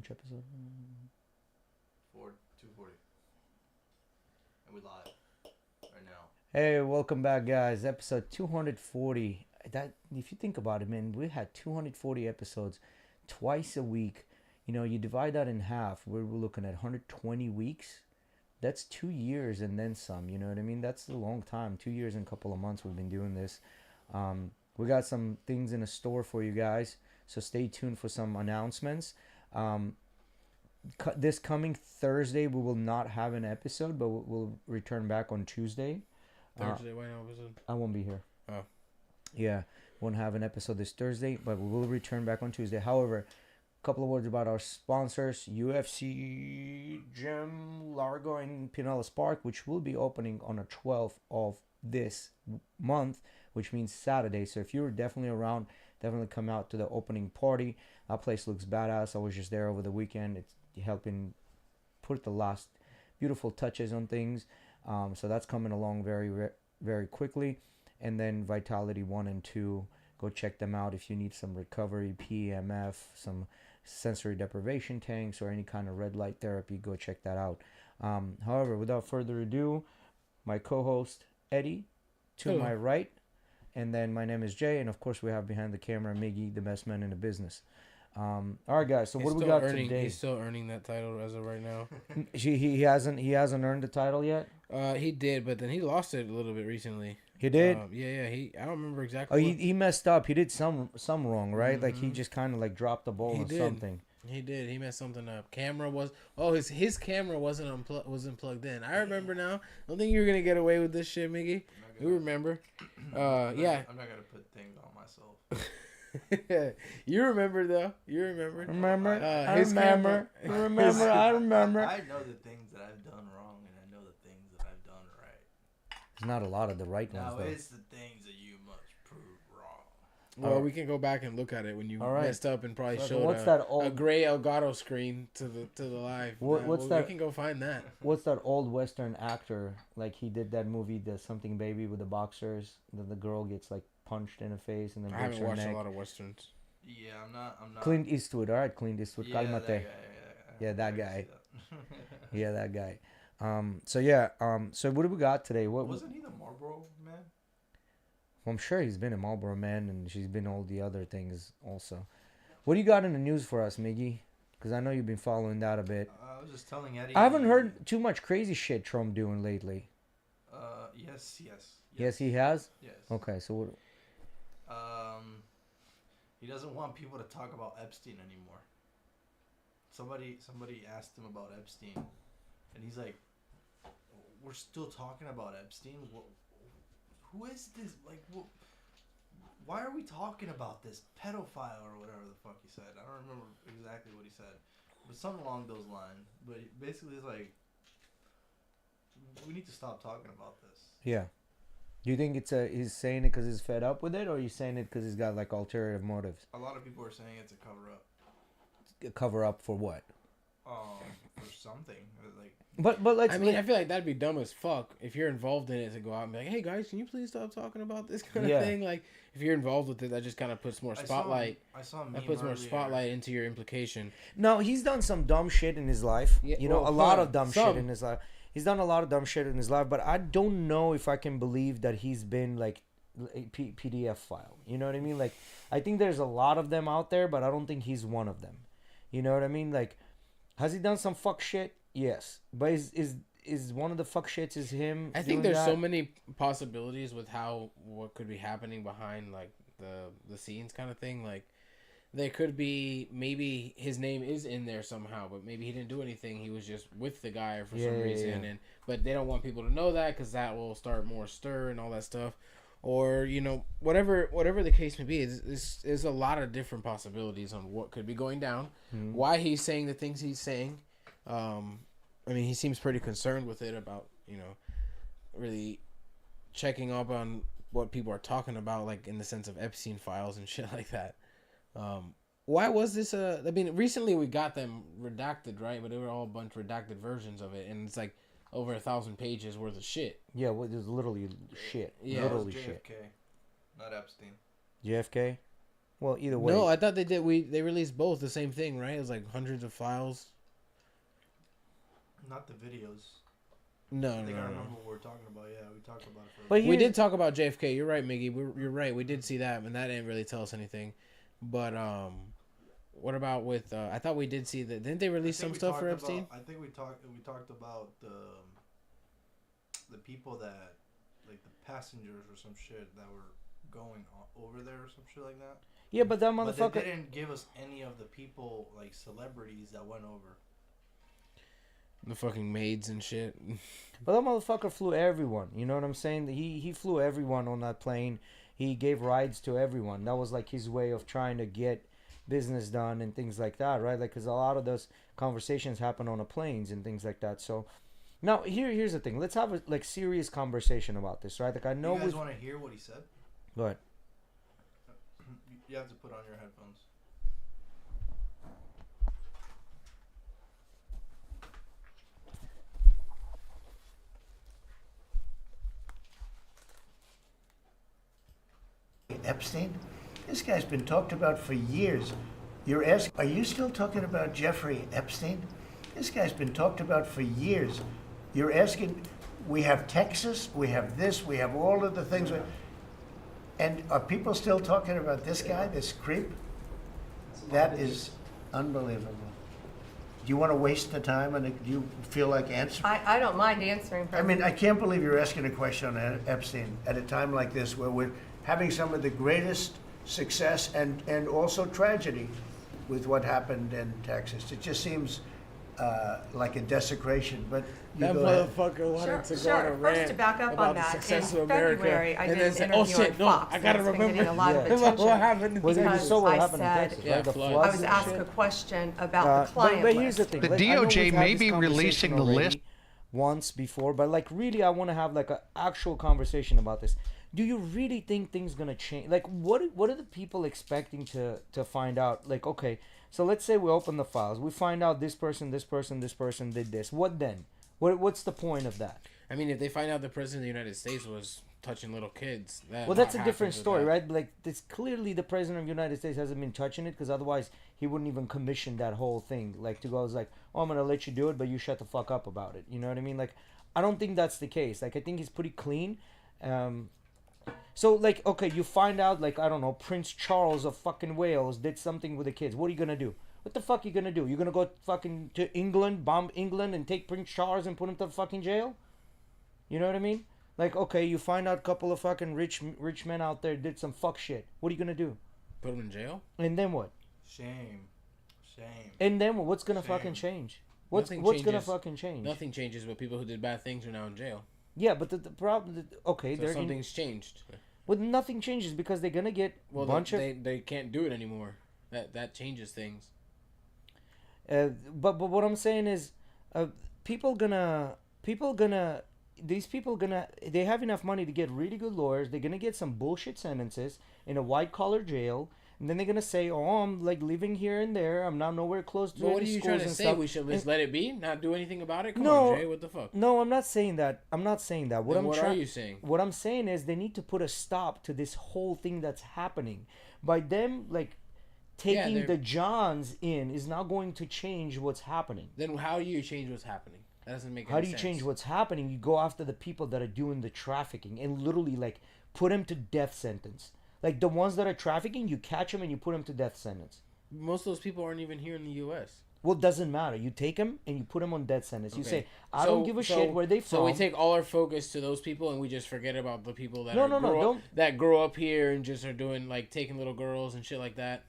Which episode? 240. And we live right now. Hey, welcome back, guys. Episode 240. That, if you think about it, man, we had 240 episodes twice a week. You know, you divide that in half. We're looking at 120 weeks. That's 2 years and then some. You know what I mean? That's a long time. 2 years and a couple of months we've been doing this. We got some things in a store for you guys, so stay tuned for some announcements. This coming Thursday, we will not have an episode, but we'll return back on Tuesday. Thursday, why no episode? I won't be here. Oh. Yeah, won't have an episode this Thursday, but we will return back on Tuesday. However, a couple of words about our sponsors: UFC Gym Largo in Pinellas Park, which will be opening on the 12th of this month, which means Saturday. So if you're definitely around, definitely come out to the opening party. Our place looks badass. I was just there over the weekend. It's helping put the last beautiful touches on things. So that's coming along very quickly. And then Vitality 1 and 2, go check them out if you need some recovery, PEMF, some sensory deprivation tanks, or any kind of red light therapy. Go check that out. However, without further ado, my co-host Eddie to Hello. my right, and then my name is Jay, and of course we have behind the camera Miggy, the best man in the business. All right, guys. So what do we got today? He's still earning that title as of right now. He hasn't earned the title yet. He did, but then he lost it a little bit recently. He did. Yeah. I don't remember Oh, exactly. he messed up. He did some wrong, right? Like he Mhm. just kind of like dropped the ball He or did. something. He did. He messed something up. His camera wasn't plugged in. I remember now. I don't think you're gonna get away with this shit, Miggy. You remember? Yeah. I'm not gonna put things on myself. You remember though. You remember. Remember? I his remember. camera- I remember. I remember. I know the things that I've done wrong, and I know the things that I've done right. There's not a lot of the right ones Now though. it's the things that you must prove wrong. Well, we can go back and look at it when you All right. messed up and probably So showed what's that a old? gray Elgato screen to the live. What's that- We can go find that. What's that old Western actor? Like he did that movie, the Something Baby, with the boxers. The girl gets like punched in the face and then I breaks haven't her watched neck. a lot of westerns. Yeah, I'm not. Clint Eastwood. All right, Clint Eastwood. Yeah, Cálmate. that guy, Yeah, that I guy. see that. Yeah, that guy. So yeah. So what do we got today? What? Wasn't he the Marlboro man? I'm sure he's been in Marlboro Man, and she's been all the other things also. What do you got in the news for us, Miggy? Because I know you've been following that a bit. I was just telling Eddie. I haven't heard too much crazy shit Trump doing lately. Yes, He has. yes. Okay, so what? He doesn't want people to talk about Epstein anymore. Somebody asked him about Epstein, and he's like, "We're still talking about Epstein. Who is this? Like, why are we talking about this pedophile or whatever the fuck he said? I don't remember exactly what he said, but something along those lines. But basically, it's like, we need to stop talking about this. Yeah. Do you think he's saying it because he's fed up with it, or are you saying it because he's got like ulterior motives? A lot of people are saying it's a cover up. A cover up for what? For something like. But let's. I mean, I feel like that'd be dumb as fuck if you're involved in it to go out and be like, "Hey guys, can you please stop talking about this kind Yeah. of thing?" Like, if you're involved with it, that just kind of puts more spotlight. I saw a meme That puts more earlier. spotlight into your implication. No, he's done some dumb shit in his life. Yeah, You know, well, a lot some- of dumb some. shit in his life. He's done a lot of dumb shit in his life, but I don't know if I can believe that he's been like a PDF file. You know what I mean? Like, I think there's a lot of them out there, but I don't think he's one of them. You know what I mean? Like, has he done some fuck shit? Yes, but is one of the fuck shits is him? I think doing there's that? so many possibilities with what could be happening behind like the scenes kind of thing. Like, there could be maybe his name is in there somehow, but maybe he didn't do anything. He was just with the guy for some reason, yeah. But they don't want people to know that because that will start more stir and all that stuff. Or whatever the case may be, there's a lot of different possibilities on what could be going down. Mhm. Why he's saying the things he's saying. I mean, he seems pretty concerned with it about really checking up on what people are talking about, like in the sense of Epstein files and shit like that. Why was this I mean, recently we got them redacted, right? But they were all a bunch of redacted versions of it, and it's like over 1,000 pages worth of shit. Yeah, well, there's literally shit. Yeah. Literally JFK, shit. not Epstein. JFK. Well, either way. No, I thought they did. They released both the same thing, right? It was like hundreds of files. Not the videos. No, I think I no. remember what we're talking about. Yeah, we talked about it. But We did talk about JFK. You're right, Miggy. You're right. We did see that, and that didn't really tell us anything. But what about with? I thought we did see that. Didn't they release some stuff for Epstein? I think we talked about the people that, like the passengers or some shit that were going over there or some shit like that. Yeah, but that motherfucker. But they didn't give us any of the people, like celebrities that went over. The fucking maids and shit. But that motherfucker flew everyone. You know what I'm saying? He flew everyone on that plane. He gave rides to everyone. That was like his way of trying to get business done and things like that, right? Like, because a lot of those conversations happen on the planes and things like that. So now here's the thing. Let's have a like serious conversation about this, right? Like, I know. You guys want to hear what he said? Go ahead. You have to put on your headphones. Epstein? This guy's been talked about for years. You're asking, are you still talking about Jeffrey Epstein? This guy's been talked about for years. You're asking, we have Texas, we have this, we have all of the things. And are people still talking about this guy, this creep? That is unbelievable. Do you want to waste the time and do you feel like answering? I don't mind answering. I mean, I can't believe you're asking a question on Epstein at a time like this where we're having some of the greatest success and also tragedy with what happened in Texas. It just seems like a desecration, but you That go ahead. motherfucker wanted to go Sure. on a First, rant to back up about on the that, success in of America, February, I and did then an say, interview "Oh shit, on no, Fox I gotta that's been remember getting a lot of Yeah. attention. what happened." Was it Because so what I happened in said- Texas, Yeah, right? The floods. floods I was and asked shit? a question about the client but here's the list. thing. The like, I know DOJ we've may had this be conversation releasing the already list. once before, but like really, I want to have like an actual conversation about this. Do you really think things gonna change? Like, what are the people expecting to find out? Like, okay, so let's say we open the files, we find out this person did this. What then? What's the point of that? I mean, if they find out the president of the United States was touching little kids, Well, that's a different story, right? Like, it's clearly the president of the United States hasn't been touching it, because otherwise he wouldn't even commission that whole thing. Like, to go, I was like, oh, I'm gonna let you do it, but you shut the fuck up about it. You know what I mean? Like, I don't think that's the case. Like, I think he's pretty clean. So, like, okay, you find out, like, I don't know, Prince Charles of fucking Wales did something with the kids. What are you gonna do? What the fuck are you gonna do? You're gonna go fucking to England, bomb England, and take Prince Charles and put him to fucking jail? You know what I mean? Like, okay, you find out a couple of fucking rich men out there did some fuck shit. What are you gonna do? Put him in jail. And then what? Shame. And then what? What's gonna Shame. fucking change? What's Nothing gonna changes. fucking change? Nothing changes, but people who did bad things are now in jail. Yeah, but the problem, okay, So they're something's changed. well, nothing changes because they're gonna get Well, bunch of. they can't do it anymore. That changes things. But what I'm saying is, these people gonna they have enough money to get really good lawyers. They're gonna get some bullshit sentences in a white collar jail, and then they're gonna say, "Oh, I'm like living here and there. I'm not nowhere close to But what are any you schools trying to and say? stuff." We should just let it be, not do anything about it? Come No. on, Jay. What the fuck? No, I'm not saying that. I'm not saying that. Then what are you saying? What I'm saying is they need to put a stop to this whole thing that's happening. By them, like, taking they're- the Johns in is not going to change what's happening. Then how do you change what's happening? That doesn't make any How do you sense. change what's happening? You go after the people that are doing the trafficking and literally, like, put them to death sentence. Like, the ones that are trafficking, you catch them and you put them to death sentence. Most of those people aren't even here in the U.S. Well, it doesn't matter. You take them and you put them on death sentence. You Okay. say, I don't give a shit where they from. So we take all our focus to those people and we just forget about the people that don't. grow up here and just are doing, like, taking little girls and shit like that.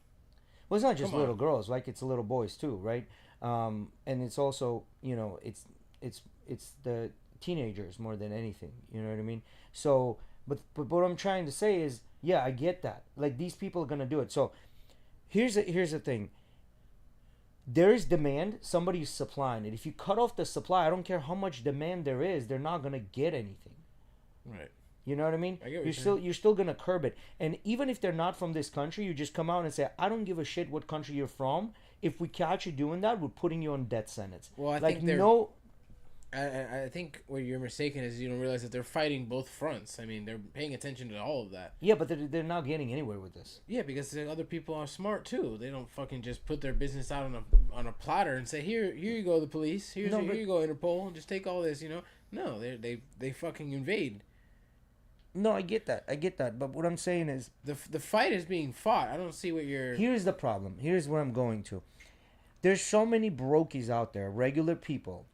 Well, it's not just Come on. little girls, like it's little boys too, right? And it's also, you know, it's the teenagers more than anything. You know what I mean? So, but what I'm trying to say is, yeah, I get that. Like, these people are gonna do it. So, here's the thing. There is demand. Somebody's supplying it. If you cut off the supply, I don't care how much demand there is, they're not gonna get anything. Right. You know what I mean? I get what You're still gonna curb it. And even if they're not from this country, you just come out and say, I don't give a shit what country you're from. If we catch you doing that, we're putting you on death sentence. Well, I like, think they're... no. I think where you're mistaken is you don't realize that they're fighting both fronts. I mean, they're paying attention to all of that. Yeah, but they're not getting anywhere with this. Yeah, because the other people are smart too. They don't fucking just put their business out on a platter and say, here you go, the police. Here you go, Interpol. Just take all this. No, they fucking invade. No, I get that. But what I'm saying is The fight is being fought. I don't see what you're. here's the problem. Here's where I'm going to. There's so many brokies out there, regular people,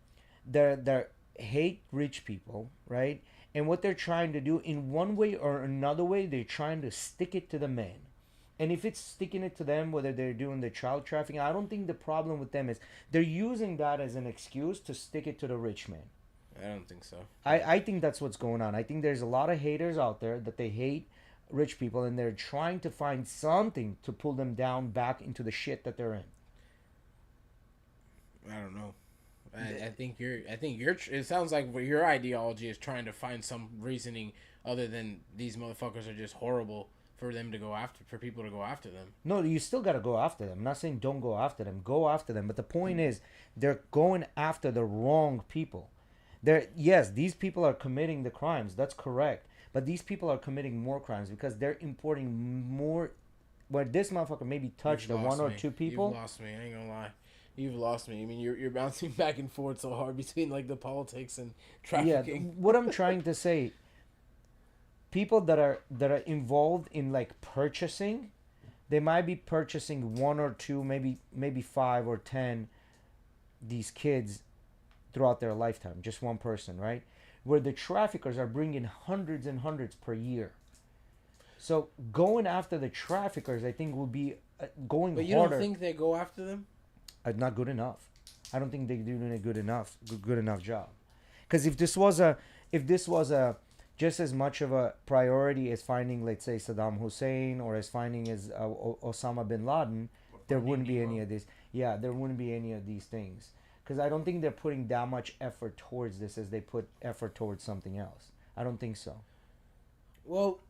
that hate rich people, right? And what they're trying to do, in one way or another way, they're trying to stick it to the man. And if it's sticking it to them, whether they're doing the child trafficking, I don't think the problem with them is they're using that as an excuse to stick it to the rich man. I don't think so. I think that's what's going on. I think there's a lot of haters out there that they hate rich people, and they're trying to find something to pull them down back into the shit that they're in. I don't know. I think you're. It sounds like your ideology is trying to find some reasoning other than these motherfuckers are just horrible for people to go after them. No, you still got to go after them. I'm not saying don't go after them. Go after them. But the point is, they're going after the wrong people. Yes, these people are committing the crimes. That's correct. But these people are committing more crimes because they're importing more. Where this motherfucker maybe touched the one or two people. You've lost me. I ain't gonna lie. You've lost me. I mean, you're bouncing back and forth so hard between like the politics and trafficking. Yeah, what I'm trying to say, people that are involved in like purchasing, they might be purchasing one or two, maybe 5 or 10 these kids throughout their lifetime, just one person, right? Where the traffickers are bringing hundreds and hundreds per year. So going after the traffickers, I think, will be going harder. But you don't think they go after them? Not good enough. I don't think they're doing a good enough job. Because if this was a just as much of a priority as finding, let's say, Saddam Hussein or as finding as Osama bin Laden, there wouldn't be any of this. Yeah, there wouldn't be any of these things. Because I don't think they're putting that much effort towards this as they put effort towards something else. I don't think so. Well,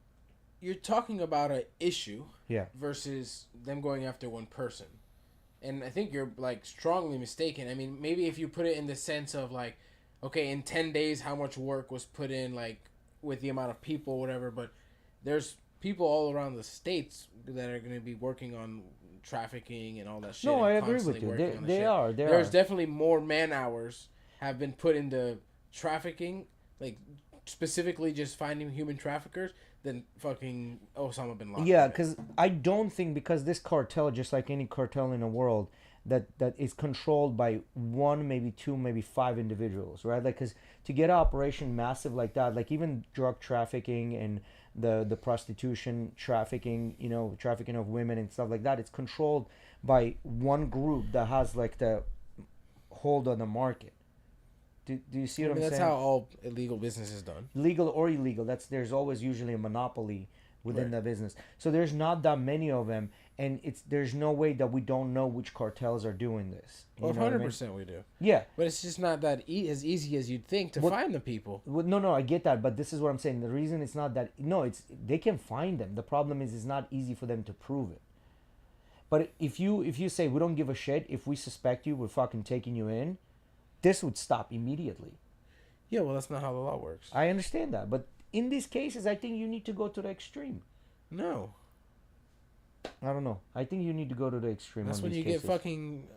you're talking about an issue, yeah, versus them going after one person. And I think you're like strongly mistaken. I mean, maybe if you put it in the sense of like, okay, in 10 days, how much work was put in, like with the amount of people, whatever. But there's people all around the states that are going to be working on trafficking and all that shit. No, I agree with you. There's definitely more man hours have been put into trafficking, like specifically just finding human traffickers, than fucking Osama bin Laden. Yeah, because I don't think, because this cartel, just like any cartel in the world, that is controlled by one, maybe two, maybe 5 individuals, right? Like, because to get an operation massive like that, like even drug trafficking and the prostitution trafficking, trafficking of women and stuff like that, it's controlled by one group that has like the hold on the market. Do you see what I'm saying? That's how all illegal business is done. Legal or illegal, there's always usually a monopoly within the business. So there's not that many of them, and there's no way that we don't know which cartels are doing this. Well, 100% we do. Yeah, but it's just not that as easy as you'd think to find the people. No, I get that, but this is what I'm saying. The reason it's not that they can find them. The problem is it's not easy for them to prove it. But if you say we don't give a shit, if we suspect you, we're fucking taking you in. This would stop immediately. Yeah, well, that's not how the law works. I understand that, but in these cases, I think you need to go to the extreme. No. I don't know. I think you need to go to the extreme. That's when you get fucking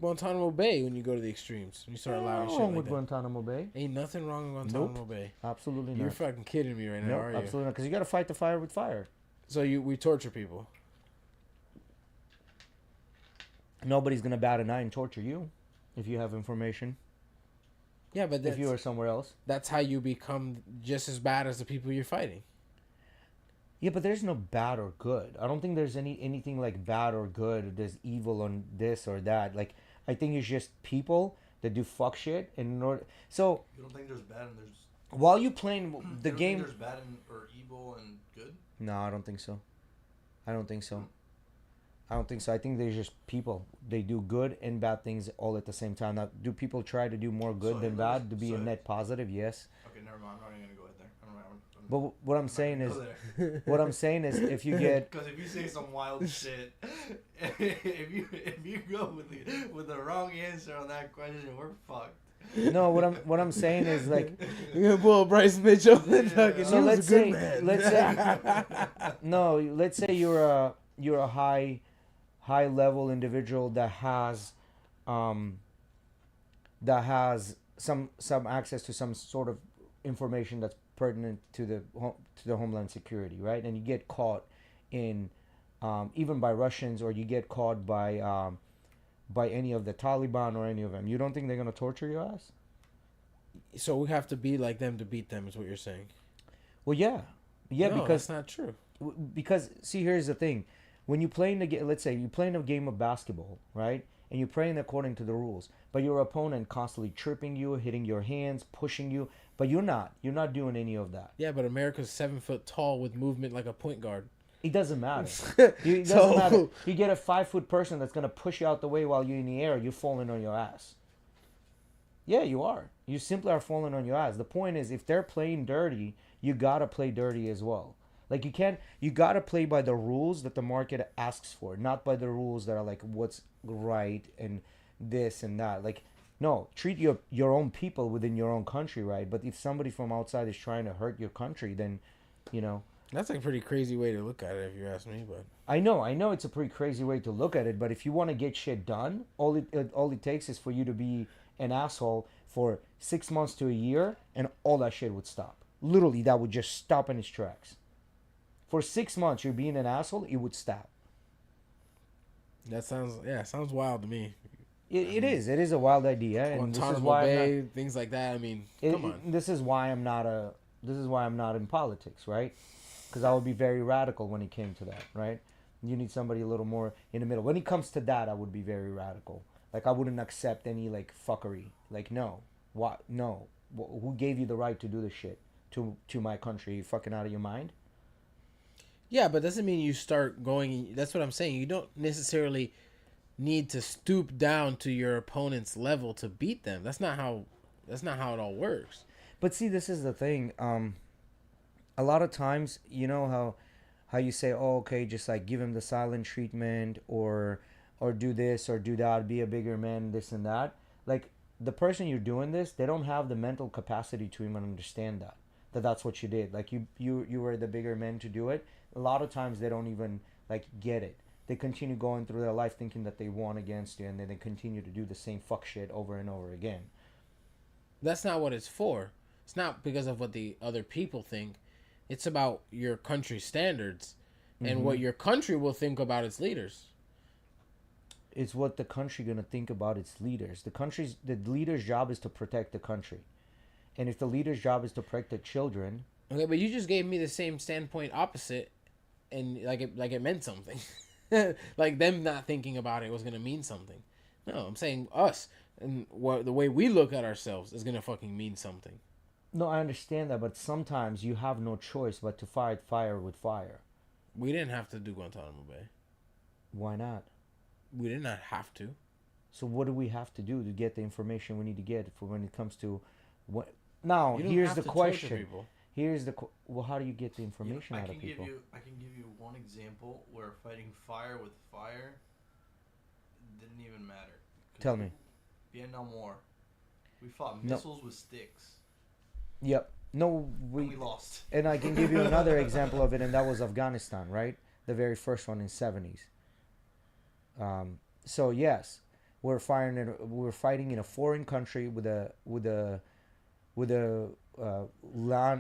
Guantanamo Bay, when you go to the extremes. When you start allowing shit like that. Wrong with Guantanamo Bay. Ain't nothing wrong with Guantanamo Bay. Absolutely not. You're fucking kidding me right now, are you? Absolutely not. Because you got to fight the fire with fire. So we torture people. Nobody's going to bat an eye and torture you. If you have information. Yeah, but if you are somewhere else. That's how you become just as bad as the people you're fighting. Yeah, but there's no bad or good. I don't think there's anything like bad or good. There's evil on this or that. Like, I think it's just people that do fuck shit. So... You don't think there's bad and there's... While you playing the game... Think there's bad or evil and good? No, I don't think so. I don't think so. I think they're just people. They do good and bad things all at the same time. Now, do people try to do more good than bad to be a net positive? Yes. Okay, never mind. I'm not even gonna go there. But what I'm saying is, if you get, because if you say some wild shit, if you go with the wrong answer on that question, we're fucked. No, what I'm saying is like, You're gonna pull Bryce Mitchell. And fucking, so he was let's a good say, man. let's say, no, let's say you're a high level individual um, that has some access to some sort of information that's pertinent to the homeland security, right? And you get caught in even by Russians, or you get caught by any of the Taliban or any of them. You don't think they're gonna torture your ass? So we have to be like them to beat them, is what you're saying? Well, yeah, yeah, No, because that's not true. because see, here's the thing: when you play in the game, let's say you play in a game of basketball, right? And you're playing according to the rules, but your opponent constantly tripping you, hitting your hands, pushing you, but you're not doing any of that. Yeah, but America's 7 foot tall with movement like a point guard. It doesn't matter. It doesn't So- matter. You get a 5 foot person that's gonna push you out the way while you're in the air. You're falling on your ass. Yeah, you are. You simply are falling on your ass. The point is, if they're playing dirty, you gotta play dirty as well. Like you can't. You gotta play by the rules that the market asks for, not by the rules that are like what's right and this and that. Like, no, treat your own people within your own country right. But if somebody from outside is trying to hurt your country, then, you know. That's a pretty crazy way to look at it, if you ask me. But I know it's a pretty crazy way to look at it, but if you want to get shit done, all it takes is for you to be an asshole for 6 months to a year, and all that shit would stop. Literally, that would just stop in its tracks. For 6 months, you're being an asshole, it would stop. that sounds wild to me. It is a wild idea, and this is Guantanamo why Bay, things like that. I mean, come on. this is why I'm not in politics, right? Because I would be very radical when it came to that, right? You need somebody a little more in the middle. When it comes to that, I would be very radical. Like, I wouldn't accept any like fuckery. Like, no, what? No, who gave you the right to do this shit to my country? You fucking out of your mind? Yeah, but doesn't mean you start going. That's what I'm saying. You don't necessarily need to stoop down to your opponent's level to beat them. That's not how it all works. But see, this is the thing. A lot of times, you know how you say, oh, okay, just like give him the silent treatment, or do this or do that, be a bigger man, this and that. Like, the person you're doing this, they don't have the mental capacity to even understand that's what you did. Like, you were the bigger man to do it. A lot of times they don't even like get it. They continue going through their life thinking that they won against you, and then they continue to do the same fuck shit over and over again. That's not what it's for. It's not because of what the other people think. It's about your country's standards and what your country will think about its leaders. It's what the country gonna think about its leaders. The leader's job is to protect the country, and if the leader's job is to protect the children. Okay, but you just gave me the same standpoint opposite, and like it meant something. Like them not thinking about it was gonna mean something. No, I'm saying us and the way we look at ourselves is gonna fucking mean something. No, I understand that, but sometimes you have no choice but to fight fire with fire. We didn't have to do Guantanamo Bay. Why not? We did not have to. So what do we have to do to get the information we need to get for when it comes to what? Now, You don't here's have the to torture question. people. Well, how do you get the information out of people? I can give you one example where fighting fire with fire didn't even matter. Tell me. Vietnam War. We fought No. missiles with sticks. Yep. No, And we lost. And I can give you another example of it, and that was Afghanistan, right? The very first one in '70s. So yes, we're fighting in a foreign country with a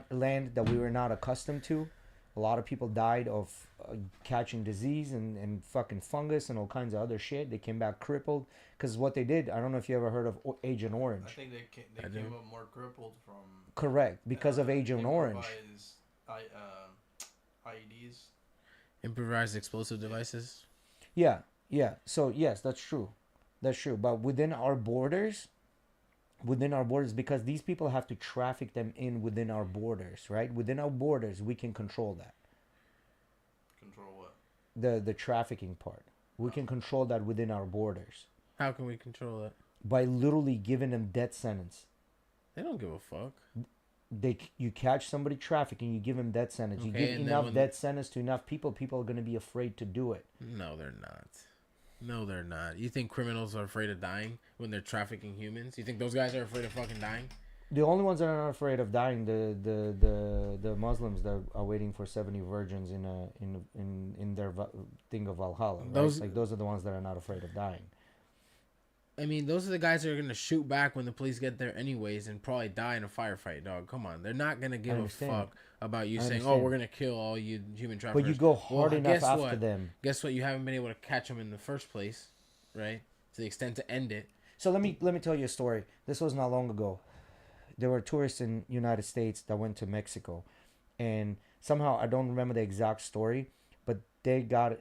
land that we were not accustomed to. A lot of people died of catching disease and fucking fungus and all kinds of other shit. They came back crippled because what they did. I don't know if you ever heard of Agent Orange. I think they came up more crippled from. Correct, because of Agent Orange. IEDs. Improvised explosive devices. Yeah. So yes, that's true. But within our borders, because these people have to traffic them in within our borders, right? Within our borders, we can control that. Control what? The trafficking part. We can control that within our borders How can we control that? by literally giving them death sentence. They don't give a fuck. You catch somebody trafficking, you give them death sentence. You Okay, give and then enough when- death sentence to enough people are going to be afraid to do it. No, they're not. No, they're not. You think criminals are afraid of dying when they're trafficking humans? You think those guys are afraid of fucking dying? The only ones that are not afraid of dying, the Muslims that are waiting for 70 virgins in their thing of Valhalla. Right? Those are the ones that are not afraid of dying. I mean, those are the guys that are gonna shoot back when the police get there anyways, and probably die in a firefight. Dog, come on, they're not gonna give a fuck about you saying, "Oh, we're gonna kill all you human traffickers." But you go hard enough after them. Guess what? You haven't been able to catch them in the first place, right? To the extent to end it. So let me tell you a story. This was not long ago. There were tourists in United States that went to Mexico, and somehow I don't remember the exact story, but they got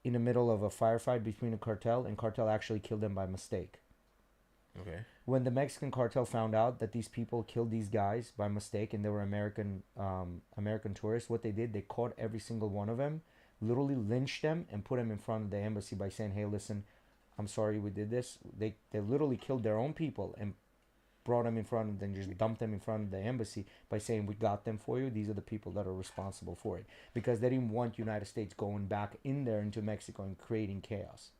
in the middle of a firefight between a cartel, and cartel actually killed them by mistake. Okay. When the Mexican cartel found out that these people killed these guys by mistake and they were American tourists, what they did, they caught every single one of them, literally lynched them, and put them in front of the embassy by saying, "Hey, listen, I'm sorry we did this." They literally killed their own people and brought them in front of them, just dumped them in front of the embassy by saying, "We got them for you. These are the people that are responsible for it," because they didn't want United States going back in there into Mexico and creating chaos.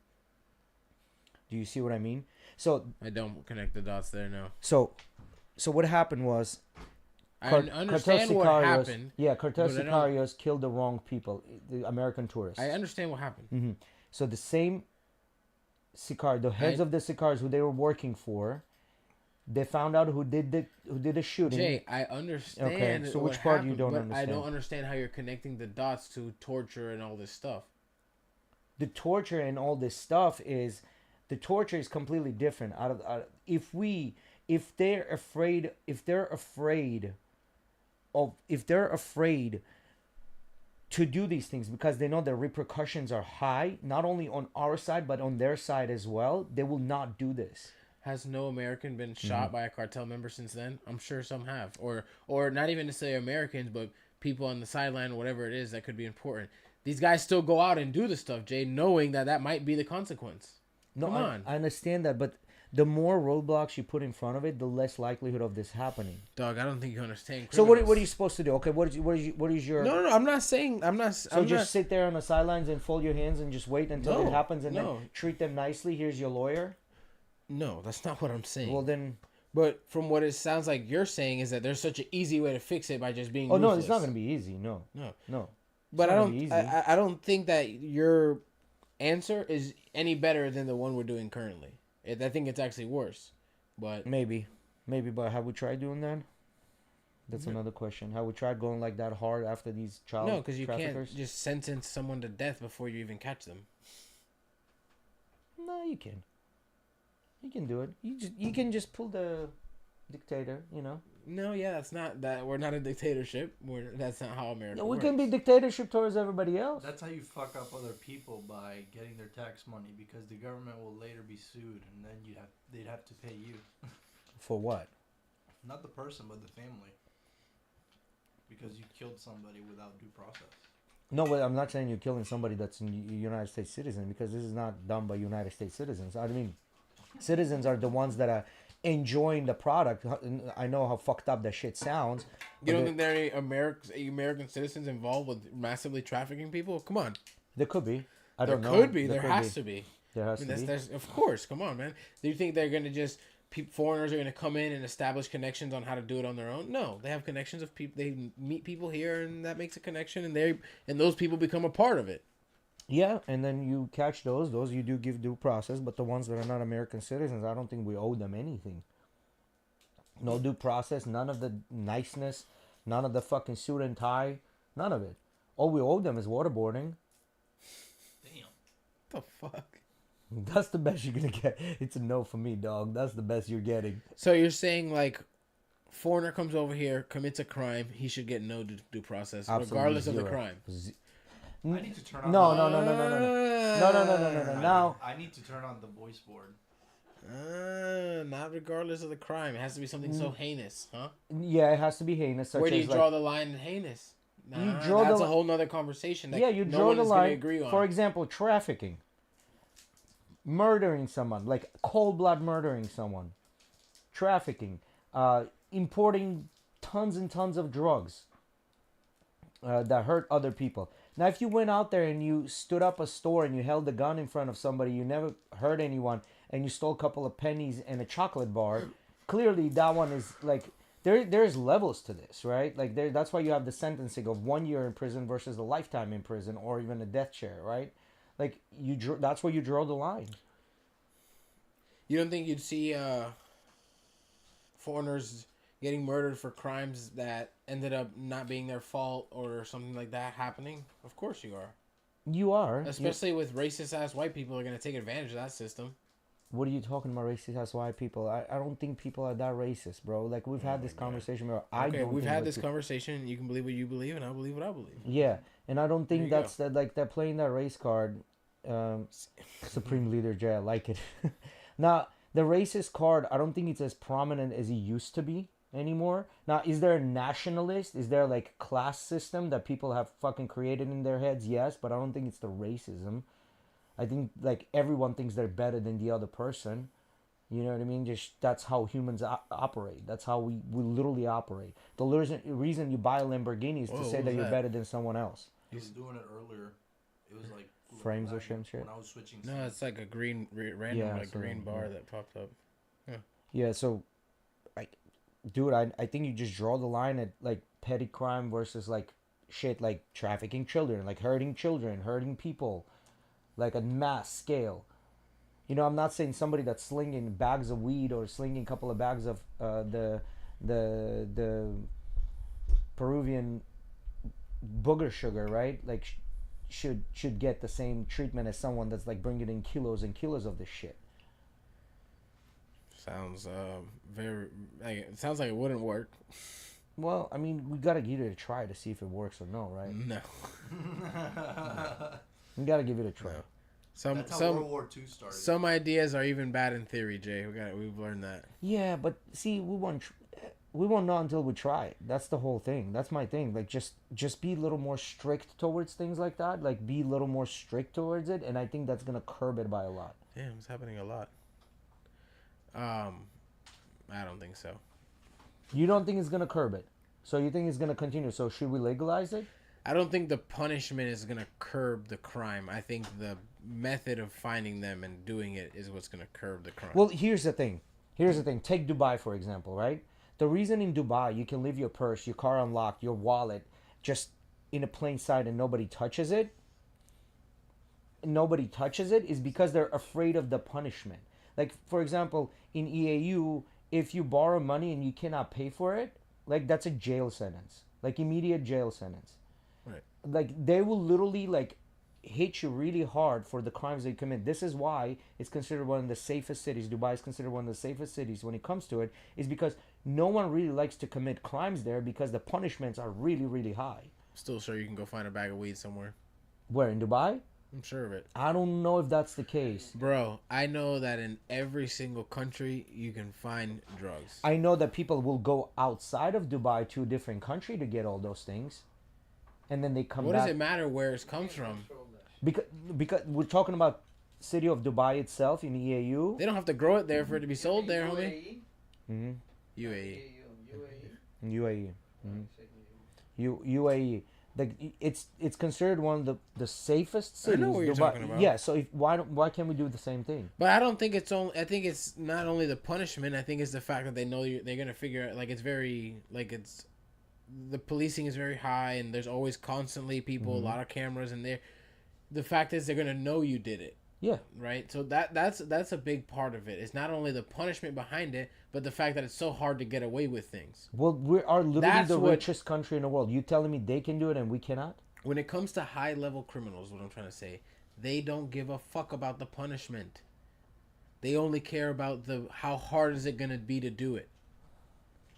Do you see what I mean? So I don't connect the dots there. No. So what happened was, I understand what happened. Yeah, cartel sicarios killed the wrong people, the American tourists. I understand what happened. Mm-hmm. So the same sicario, the heads of the sicarios who they were working for, they found out who did the shooting. Jay, I understand. Okay, so which part you don't understand? I don't understand how you're connecting the dots to torture and all this stuff. The torture and all this stuff is, the torture is completely different. If they're afraid to do these things because they know the repercussions are high, not only on our side but on their side as well, they will not do this. Has no American been shot by a cartel member since then? I'm sure some have. Or not even necessarily Americans, but people on the sideline or whatever it is that could be important. These guys still go out and do the stuff, Jay, knowing that might be the consequence. No, Come on. I understand that, but the more roadblocks you put in front of it, the less likelihood of this happening. Dog, I don't think you understand. So what are you supposed to do? Okay, what is your? No. I'm not saying. Sit there on the sidelines and fold your hands and just wait until it happens and then treat them nicely. Here's your lawyer. No, that's not what I'm saying. Well then. But from what it sounds like you're saying is that there's such an easy way to fix it by just being. Oh ruthless. no, it's not going to be easy. No. But I don't think that your answer is any better than the one we're doing currently. I think it's actually worse. But maybe. But have we tried doing that? That's another question. Have we tried going like that hard after these child traffickers? No, because you can't just sentence someone to death before you even catch them. No, you can. You can do it. You can just pull the dictator, you know. No, yeah, that's not that. We're not a dictatorship. That's not how America works. We can be dictatorship towards everybody else. That's how you fuck up other people, by getting their tax money, because the government will later be sued, and then they'd have to pay you. For what? Not the person, but the family. Because you killed somebody without due process. No, but I'm not saying you're killing somebody that's a United States citizen, because this is not done by United States citizens. I mean, citizens are the ones that are enjoying the product. I know how fucked up that shit sounds. You don't think there are any American citizens involved with massively trafficking people? Come on. There could be. I don't know. There could be. There has to be. There has to be. Of course. Come on, man. Do you think they're going to just... foreigners are going to come in and establish connections on how to do it on their own? No. They have connections of people. They meet people here, and that makes a connection, and those people become a part of it. Yeah, and then you catch those you do give due process, but the ones that are not American citizens, I don't think we owe them anything. No due process, none of the niceness, none of the fucking suit and tie, none of it. All we owe them is waterboarding. Damn. What the fuck? That's the best you're gonna get. It's a no for me, dog. That's the best you're getting. So you're saying, like, foreigner comes over here, commits a crime, he should get no due process, Absolutely regardless zero. of the crime. I need to turn on. No. Now I need to turn on the voice board. Not regardless of the crime. It has to be something so heinous, huh? Yeah, it has to be heinous. Where do you draw the line in heinous? That's a whole nother conversation. That you no draw one the is gonna line. agree on. For example, trafficking, murdering someone, like cold blood murdering someone, trafficking, importing tons and tons of drugs that hurt other people. Now, if you went out there and you stood up a store and you held a gun in front of somebody, you never hurt anyone, and you stole a couple of pennies and a chocolate bar, clearly that one is like there's levels to this, right? Like that's why you have the sentencing of 1 year in prison versus a lifetime in prison or even a death chair, right? Like that's where you draw the line. You don't think you'd see foreigners getting murdered for crimes that ended up not being their fault or something like that happening? Of course you are. You are. Especially with racist ass white people are going to take advantage of that system. What are you talking about, racist ass white people? I don't think people are that racist, bro. Like, we've had this conversation. Where we've had this conversation. You can believe what you believe, and I believe what I believe. Yeah, and I don't think that's that. Like, they're playing that race card. Supreme Leader Jay, I like it. Now, the racist card, I don't think it's as prominent as it used to be anymore. Now, is there a nationalist? Is there, like, class system that people have fucking created in their heads? Yes, but I don't think it's the racism. I think, like, everyone thinks they're better than the other person. You know what I mean? Just that's how humans operate. That's how we literally operate. The reason you buy a Lamborghini is to say that you're better than someone else. He was doing it earlier. It was like frames or some shit. When I was switching. No, it's like a green green bar that popped up. Yeah. So, dude, I think you just draw the line at like petty crime versus like shit like trafficking children, like hurting people. Like a mass scale. You know, I'm not saying somebody that's slinging bags of weed or slinging a couple of bags of the Peruvian booger sugar, right? Like should get the same treatment as someone that's like bringing in kilos and kilos of this shit. Sounds very. It sounds like it wouldn't work. Well, I mean, we gotta give it a try to see if it works or no, right? No. You gotta give it a try. No. That's how World War II started. Some ideas are even bad in theory, Jay. We've learned that. Yeah, but see, we won't know until we try it. That's the whole thing. That's my thing. Like, just be a little more strict towards things like that. Like, be a little more strict towards it, and I think that's gonna curb it by a lot. Damn, it's happening a lot. I don't think so. You don't think it's gonna curb it, so you think it's gonna continue. So should we legalize it? I don't think the punishment is going to curb the crime. I think the method of finding them and doing it is what's going to curb the crime. Well, here's the thing. Take Dubai, for example, right? The reason in Dubai you can leave your purse, your car unlocked, your wallet just in a plain sight and nobody touches it is because they're afraid of the punishment. Like, for example, in EAU, if you borrow money and you cannot pay for it, like, that's a jail sentence. Like, immediate jail sentence. Right. Like, they will literally like hit you really hard for the crimes they commit. This is why it's considered one of the safest cities. Dubai is considered one of the safest cities when it comes to it, is because no one really likes to commit crimes there because the punishments are really, really high. Still sure you can go find a bag of weed somewhere. Where, in Dubai? I'm sure of it. I don't know if that's the case. Bro, I know that in every single country you can find drugs. I know that people will go outside of Dubai to a different country to get all those things. And then they come back. What does it matter where it comes from? Because we're talking about city of Dubai itself in EAU. They don't have to grow it there for it to be sold there, homie. Mm-hmm. UAE. UAE. Mm-hmm. UAE. Like, it's considered one of the safest cities. I know what you're talking about. Yeah. So why can't we do the same thing? But I don't think it's only. I think it's not only the punishment. I think it's the fact that they know they're gonna figure out. Like, it's very it's. The policing is very high, and there's always constantly people, a lot of cameras in there. The fact is, they're gonna know you did it. Yeah. Right. So that's a big part of it. It's not only the punishment behind it, but the fact that it's so hard to get away with things. Well, we are literally richest country in the world. You telling me they can do it and we cannot? When it comes to high level criminals, what I'm trying to say, they don't give a fuck about the punishment. They only care about how hard is it gonna be to do it.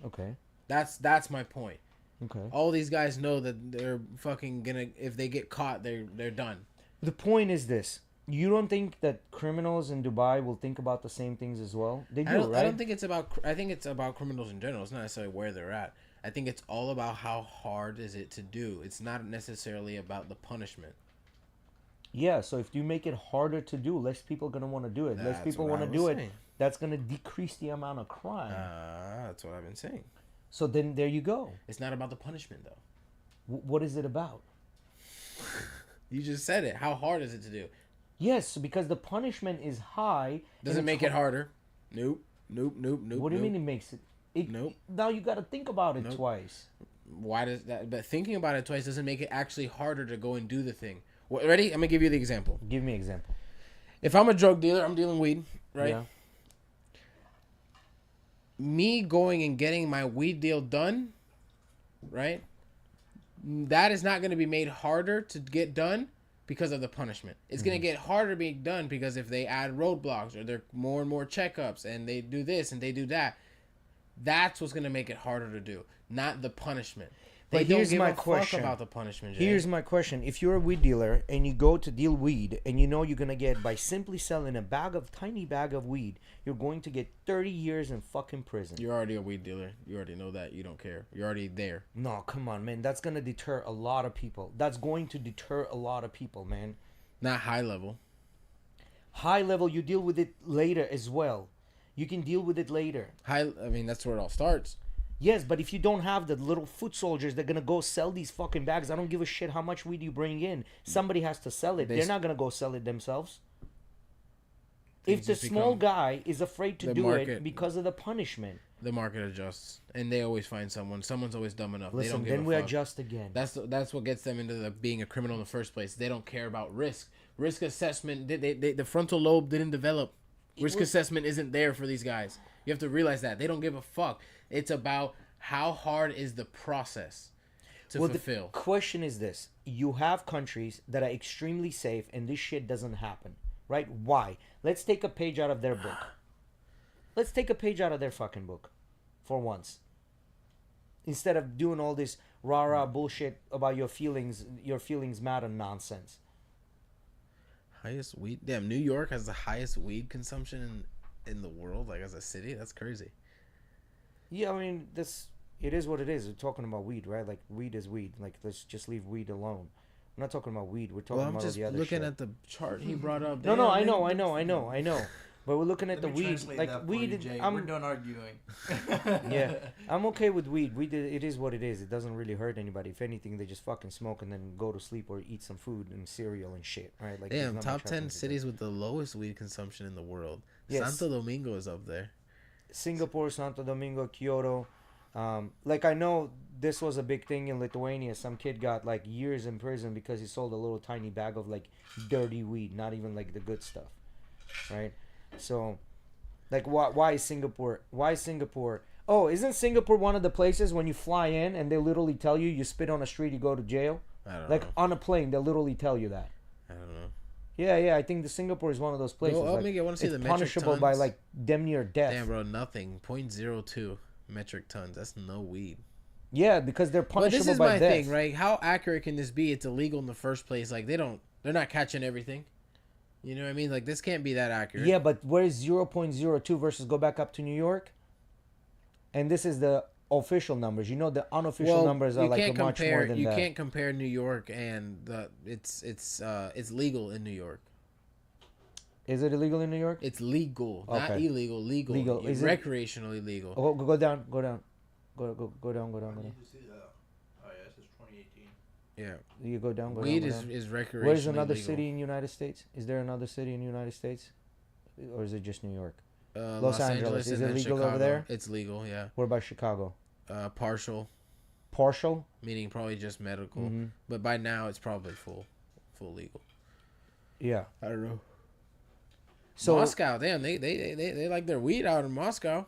Okay. That's my point. Okay. All these guys know that they're fucking gonna, if they get caught, they're done. The point is this. You don't think that criminals in Dubai will think about the same things as well? They do, right? I don't think it's about, I think it's about criminals in general. It's not necessarily where they're at. I think it's all about how hard is it to do. It's not necessarily about the punishment. Yeah, so if you make it harder to do, less people are going to want to do it. Less people want to do it. That's going to decrease the amount of crime. That's what I've been saying. So then there you go. It's not about the punishment, though. What is it about? You just said it. How hard is it to do? Yes, because the punishment is high. Does it make it harder? Nope. Nope. What do you mean it makes it? Nope. Now you got to think about it Nope. twice. Why does that? But thinking about it twice doesn't make it actually harder to go and do the thing. Well, ready? I'm gonna give you the example. Give me an example. If I'm a drug dealer, I'm dealing weed, right? Yeah. Me going and getting my weed deal done, right? That is not going to be made harder to get done because of the punishment. It's going to get harder being done because if they add roadblocks or there are more and more checkups and they do this and they do that, that's what's going to make it harder to do, not the punishment. They But don't here's give my a fuck question. about the punishment, Jay. Here's my question. If you're a weed dealer and you go to deal weed and you know you're going to get, by simply selling a tiny bag of weed, you're going to get 30 years in fucking prison. You're already a weed dealer. You already know that. You don't care. You're already there. No, come on, man. That's going to deter a lot of people. That's going to deter a lot of people, man. Not high level. High level, you deal with it later as well. You can deal with it later. I mean, that's where it all starts. Yes, but if you don't have the little foot soldiers, they're gonna go sell these fucking bags. I don't give a shit how much weed you bring in. Somebody has to sell it. They're not gonna go sell it themselves. If the small guy is afraid to do it because of the punishment, the market adjusts, and they always find someone. Someone's always dumb enough. They listen, don't give then a we fuck. adjust again. That's what gets them into being a criminal in the first place. They don't care about risk assessment. The frontal lobe didn't develop. Risk assessment isn't there for these guys. You have to realize that they don't give a fuck. It's about how hard is the process to fulfill. The question is this: you have countries that are extremely safe, and this shit doesn't happen, right? Why? Let's take a page out of their book. Let's take a page out of their fucking book, for once. Instead of doing all this rah-rah bullshit about your feelings matter nonsense. Highest weed. Damn, New York has the highest weed consumption in the world, like as a city. That's crazy. Yeah, I mean, it is what it is. We're talking about weed, right? Like, weed is weed. Like, let's just leave weed alone. We're not talking about weed. We're talking about all the other shit. I'm just looking at the chart he brought up. No, I know. But we're looking at the weed. Like, weed, we're done arguing. yeah, I'm okay with weed. Weed, it is what it is. It doesn't really hurt anybody. If anything, they just fucking smoke and then go to sleep or eat some food and cereal and shit, right? Like, damn, top 10 cities with the lowest weed consumption in the world. Yes. Santo Domingo is up there. Singapore, Santo Domingo, Kyoto. Like, I know this was a big thing in Lithuania. Some kid got like years in prison because he sold a little tiny bag of like dirty weed, not even like the good stuff, right? So, like, why Singapore? Why Singapore? Oh, isn't Singapore one of the places when you fly in and they literally tell you spit on the street, you go to jail? I don't like know. on a plane, they'll literally tell you that. I don't know. Yeah. I think the Singapore is one of those places. Go up, like, Miggy, I wanna see it's the metric punishable by tons. like damn near death. Damn, bro, nothing. 0.02 metric tons. That's no weed. Yeah, because they're But punishable this is by my death. thing, right? How accurate can this be? It's illegal in the first place. Like, they're not catching everything. You know what I mean? Like, this can't be that accurate. Yeah, but where's 0.02 versus go back up to New York? And this is the official numbers. You know, the unofficial numbers are like much more than you that. You can't compare New York and it's legal in New York. Is it illegal in New York? It's legal, not Okay. illegal. Legal. Legal. Is it- recreationally legal. Oh, go down. Go down. Go down. I need to see that. Oh yeah, this is 2018. Yeah. You go down. Weed go down. is recreationally Where's another legal. city in the United States? Is there another city in the United States? Or is it just New York? Los Angeles Is and it then legal Chicago. over there? It's legal, yeah. What about Chicago? Partial, Partial? meaning probably just medical. Mm-hmm. But by now it's probably full legal. Yeah. I don't know. So Moscow, damn, they like their weed out in Moscow.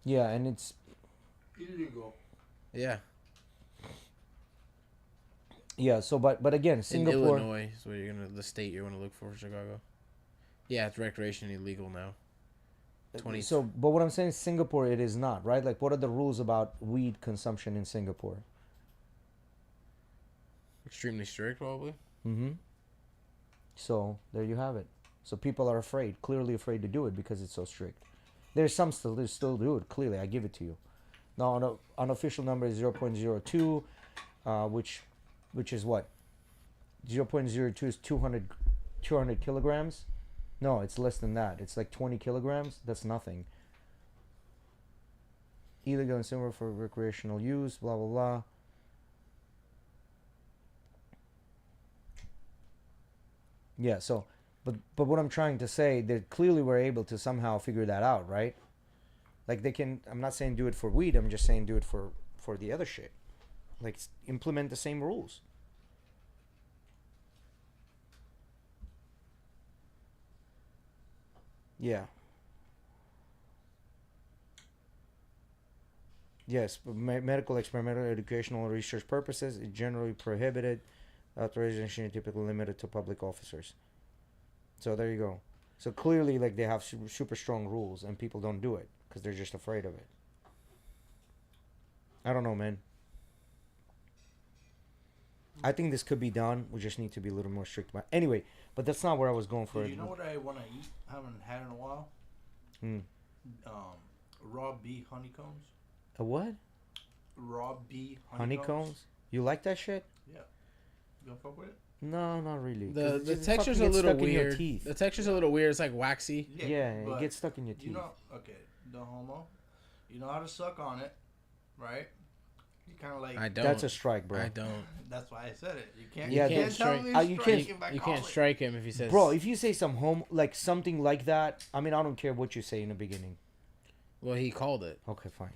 yeah, and it's Illegal. Yeah. yeah. So but again, In Singapore. Illinois is where the state you're gonna look for Chicago. Yeah, it's recreationally legal now. 20. So, but what I'm saying is Singapore, it is not, right? Like, what are the rules about weed consumption in Singapore? Extremely strict, probably. Mm-hmm. So, there you have it. So, people are clearly afraid to do it because it's so strict. There's some still do it, clearly, I give it to you. Now, unofficial number is 0.02, which is what? 0.02 is 200 kilograms. No, it's less than that. It's like 20 kilograms. That's nothing. Illegal and similar for recreational use, blah, blah, blah. Yeah. So, but what I'm trying to say, they clearly were able to somehow figure that out, right? Like they can. I'm not saying do it for weed. I'm just saying do it for the other shit. Like implement the same rules. Yeah. Yes, for medical, experimental, educational, research purposes is generally prohibited. Authorization is typically limited to public officers. So there you go. So clearly, like they have super strong rules, and people don't do it because they're just afraid of it. I don't know, man. I think this could be done. We just need to be a little more strict about. Anyway, but that's not where I was going for. Dude, you know what I want to eat? Haven't had in a while. Hmm. Raw bee honeycombs. A what? Raw bee Honeycombs? You like that shit? Yeah. You don't fuck with it? No, not really. The texture's a little weird. The texture's a little weird. It's like waxy. Yeah, it gets stuck in your teeth. You know, okay, the homo. You know how to suck on it, right? You kind of like. I don't. That's a strike, bro. I don't. That's why I said it. You can't. Yeah, you can't tell me to you strike can't- if I You call can't it. strike him if he says. Bro, if you say like something like that, I mean, I don't care what you say in the beginning. Well, he called it. Okay, fine.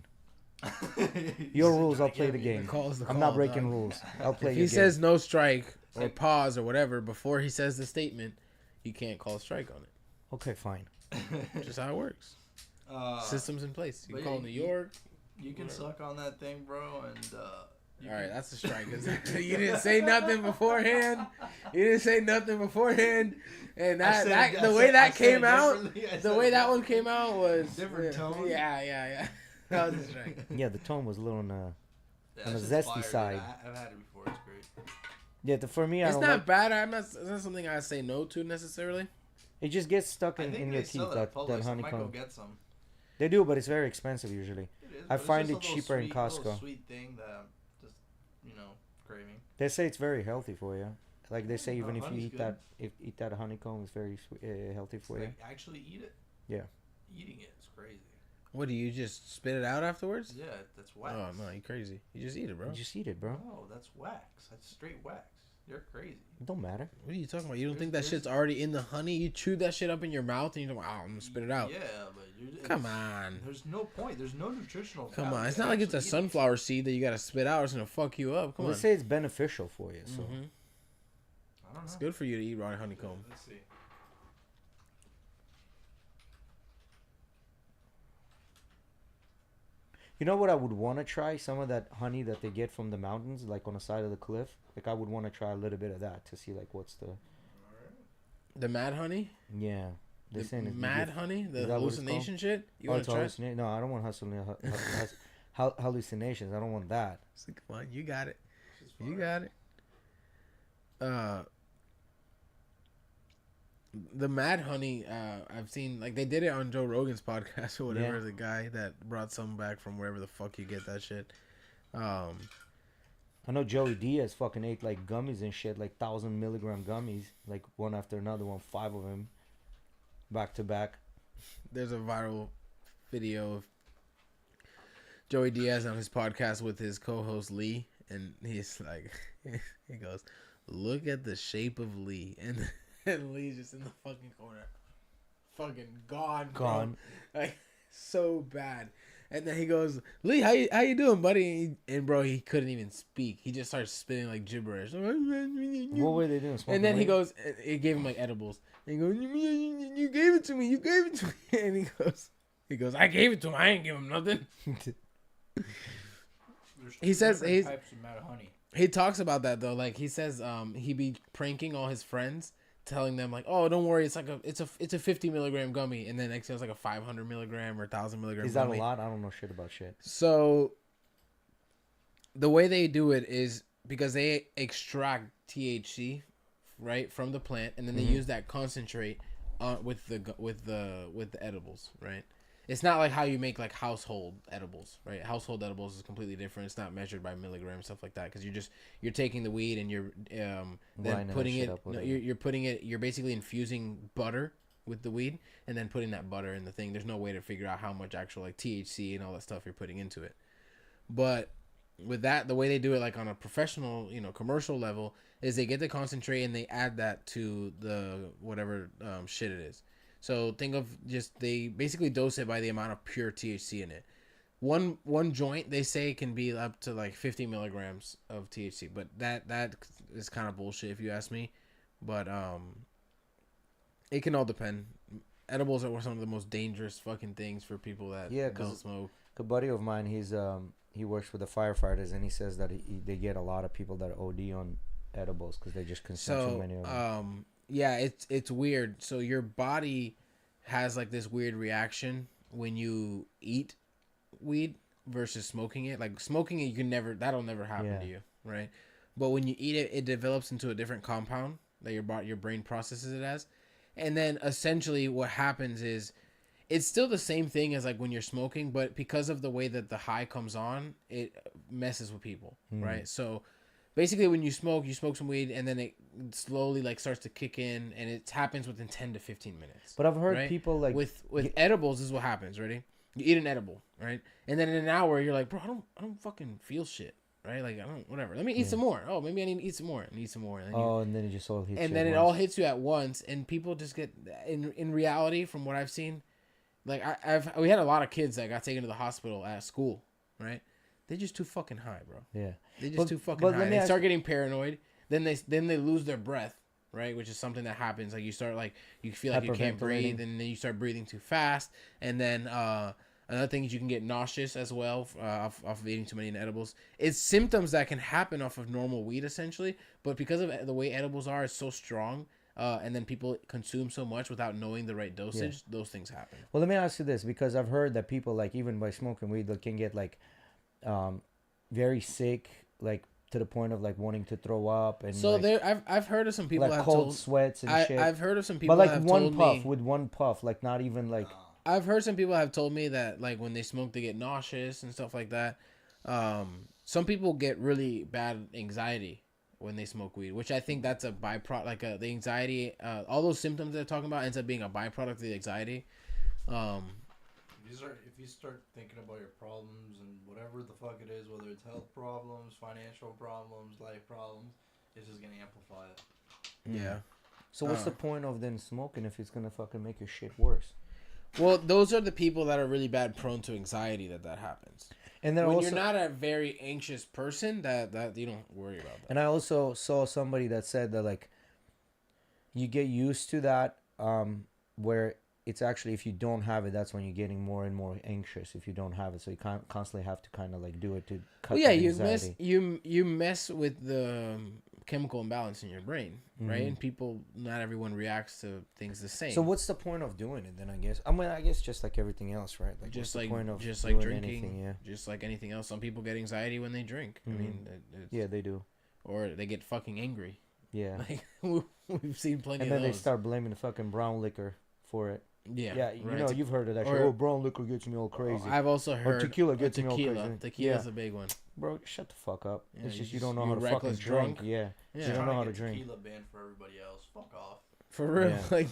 Your rules, I'll play the He game. calls the I'm call, not breaking dog. rules. I'll play If your he game. says no strike or pause or whatever before he says the statement, you can't call a strike on it. Okay, fine. Just how it works. Systems in place. You but call yeah, New York. You can suck on that thing, bro, and. All right, that's a strike. You didn't say nothing beforehand. You didn't say nothing beforehand, and the way that came out, the way that one came out was different tone. Yeah. That was a strike. Yeah, the tone was a little on the That's zesty just fire, side. dude. I've had it before. It's great. Yeah, for me, I It's don't not like, bad. It's not something I say no to necessarily. it just gets stuck I in think your they teeth, sell it at Publix. that I might go honeycomb. get some. They do, but it's very expensive usually. It is, I but it's find just it a little cheaper in sweet, little Costco. Sweet thing that I'm just, craving. They say it's very healthy for you. Like they say, even if you honey's eat good. eat that honeycomb, it's very healthy for you. Like, actually eat it. Yeah. Eating it is crazy. What do you just spit it out afterwards? Yeah, that's wax. Oh no, you crazy. You just eat it, bro. You just eat it, bro. No, that's wax. That's straight wax. You're crazy. It don't matter. What are you talking about? You don't think that shit's already in the honey? You chew that shit up in your mouth and you're like, I'm gonna spit it out. Yeah, but Come on. There's no point. There's no nutritional. Come value on. It's to not like it's a actually eating sunflower seed that you gotta spit out. It's gonna fuck you up. Come Well, on. they say it's beneficial for you, so. it. I don't know. It's good for you to eat raw honeycomb. Let's see. You know what I would want to try? Some of that honey that they get from the mountains, like on the side of the cliff. Like I would want to try a little bit of that to see like what's the. The mad honey? Yeah. They're saying The it's mad honey? The is that what it's hallucination shit? You Oh, wanna it's try? hallucination. No, I don't want hallucinations. I don't want that. Come on, you got it. This is You fire. got it. The mad honey, I've seen like they did it on Joe Rogan's podcast or whatever. Yeah. The guy that brought some back from wherever the fuck you get that shit. I know Joey Diaz fucking ate like gummies and shit, like 1,000 milligram gummies, like one after another, 5 of them, back to back. There's a viral video of Joey Diaz on his podcast with his co-host Lee, and he's like, he goes, "Look at the shape of Lee," and Lee's just in the fucking corner, fucking gone, bro. Like so bad. And then he goes, "Lee, how you doing, buddy?" And bro, he couldn't even speak. He just started spitting like gibberish. What were they doing? And then he weed? goes, it gave him like edibles. And he goes, you gave it to me. You gave it to me. And he goes, I gave it to him. I ain't give him nothing. He says Different types of mad honey. He talks about that though. Like he says, he be pranking all his friends, telling them like, oh, don't worry, it's a 50 milligram gummy, and then next thing it's like a 500 milligram or 1,000 milligram. Is that gummy. a lot? I don't know shit about shit. So the way they do it is because they extract THC right from the plant, and then they use that concentrate with the edibles, right? It's not like how you make like household edibles, right? Household edibles is completely different. It's not measured by milligrams, stuff like that, because you're taking the weed and you're then Grinding putting that shit it. up, No, whatever. you're basically infusing butter with the weed and then putting that butter in the thing. There's no way to figure out how much actual like THC and all that stuff you're putting into it. But with that, the way they do it, like on a professional, commercial level, is they get the concentrate and they add that to the whatever shit it is. So think of just they basically dose it by the amount of pure THC in it. One joint they say can be up to like 50 milligrams of THC, but that is kind of bullshit if you ask me. But it can all depend. Edibles are some of the most dangerous fucking things for people that don't smoke. A buddy of mine, he works with the firefighters, and he says that they get a lot of people that OD on edibles because they just consume too many of them. Yeah, it's weird. So your body has like this weird reaction when you eat weed versus smoking it. Like smoking it, that'll never happen to you, right? But when you eat it, it develops into a different compound that your brain processes it as, and then essentially what happens is it's still the same thing as like when you're smoking, but because of the way that the high comes on, it messes with people, right? So basically when you smoke some weed and then it slowly like starts to kick in, and it happens within 10 to 15 minutes. But I've heard right? people like with edibles, this is what happens. Ready? You eat an edible, right? And then in an hour you're like, bro, I don't fucking feel shit, right? Like I don't, whatever. Let me eat some more. Oh, maybe I need to eat some more and eat some more. And then it just all hits. And then it all hits you at once, and people just get in reality, from what I've seen, like we had a lot of kids that got taken to the hospital at school, right? They're just too fucking high, bro. Yeah, they're just too fucking high. They start getting paranoid. Then they lose their breath, right? Which is something that happens. Like you start you feel like you can't breathe, and then you start breathing too fast. And then another thing is you can get nauseous as well off of eating too many edibles. It's symptoms that can happen off of normal weed essentially, but because of the way edibles are, it's so strong. And then people consume so much without knowing the right dosage, those things happen. Well, let me ask you this, because I've heard that people, like, even by smoking weed, they can get, like, very sick, like, to the point of, like, wanting to throw up. And so like, I've heard of some people like that have cold told, sweats and shit. I've heard of some people but, like, that have one told puff, me, with one puff, like, not even, like... I've heard some people have told me that, like, when they smoke, they get nauseous and stuff like that. Some people get really bad anxiety when they smoke weed, which I think that's a byproduct, like the anxiety, all those symptoms they're talking about ends up being a byproduct of the anxiety. If you start thinking about your problems and whatever the fuck it is, whether it's health problems, financial problems, life problems, it's just gonna amplify it. Yeah. So what's the point of then smoking if it's gonna fucking make your shit worse? Well, those are the people that are really bad prone to anxiety that happens. And then when you're not a very anxious person, that you don't worry about that. And I also saw somebody that said that, like, you get used to that, where it's actually, if you don't have it, that's when you're getting more and more anxious if you don't have it. So you constantly have to kind of like do it to cut the anxiety. you mess with the chemical imbalance in your brain, right? And not everyone reacts to things the same. So what's the point of doing it then? I guess I guess just like everything else, right? Like just what's like the point of just like drinking, anything, just like anything else. Some people get anxiety when they drink. I mean, they do, or they get fucking angry. Yeah, like, we've seen plenty. And then of those. they start blaming the fucking brown liquor for it. Yeah, you know, you've heard of that shit. Oh, brown liquor gets me all crazy. I've also heard tequila gets me all crazy. Tequila's a big one. Bro, shut the fuck up. Yeah, it's just you don't know how to fucking drink. Yeah. You don't know how to drink. Tequila banned for everybody else. Fuck off. For real. Yeah. Like,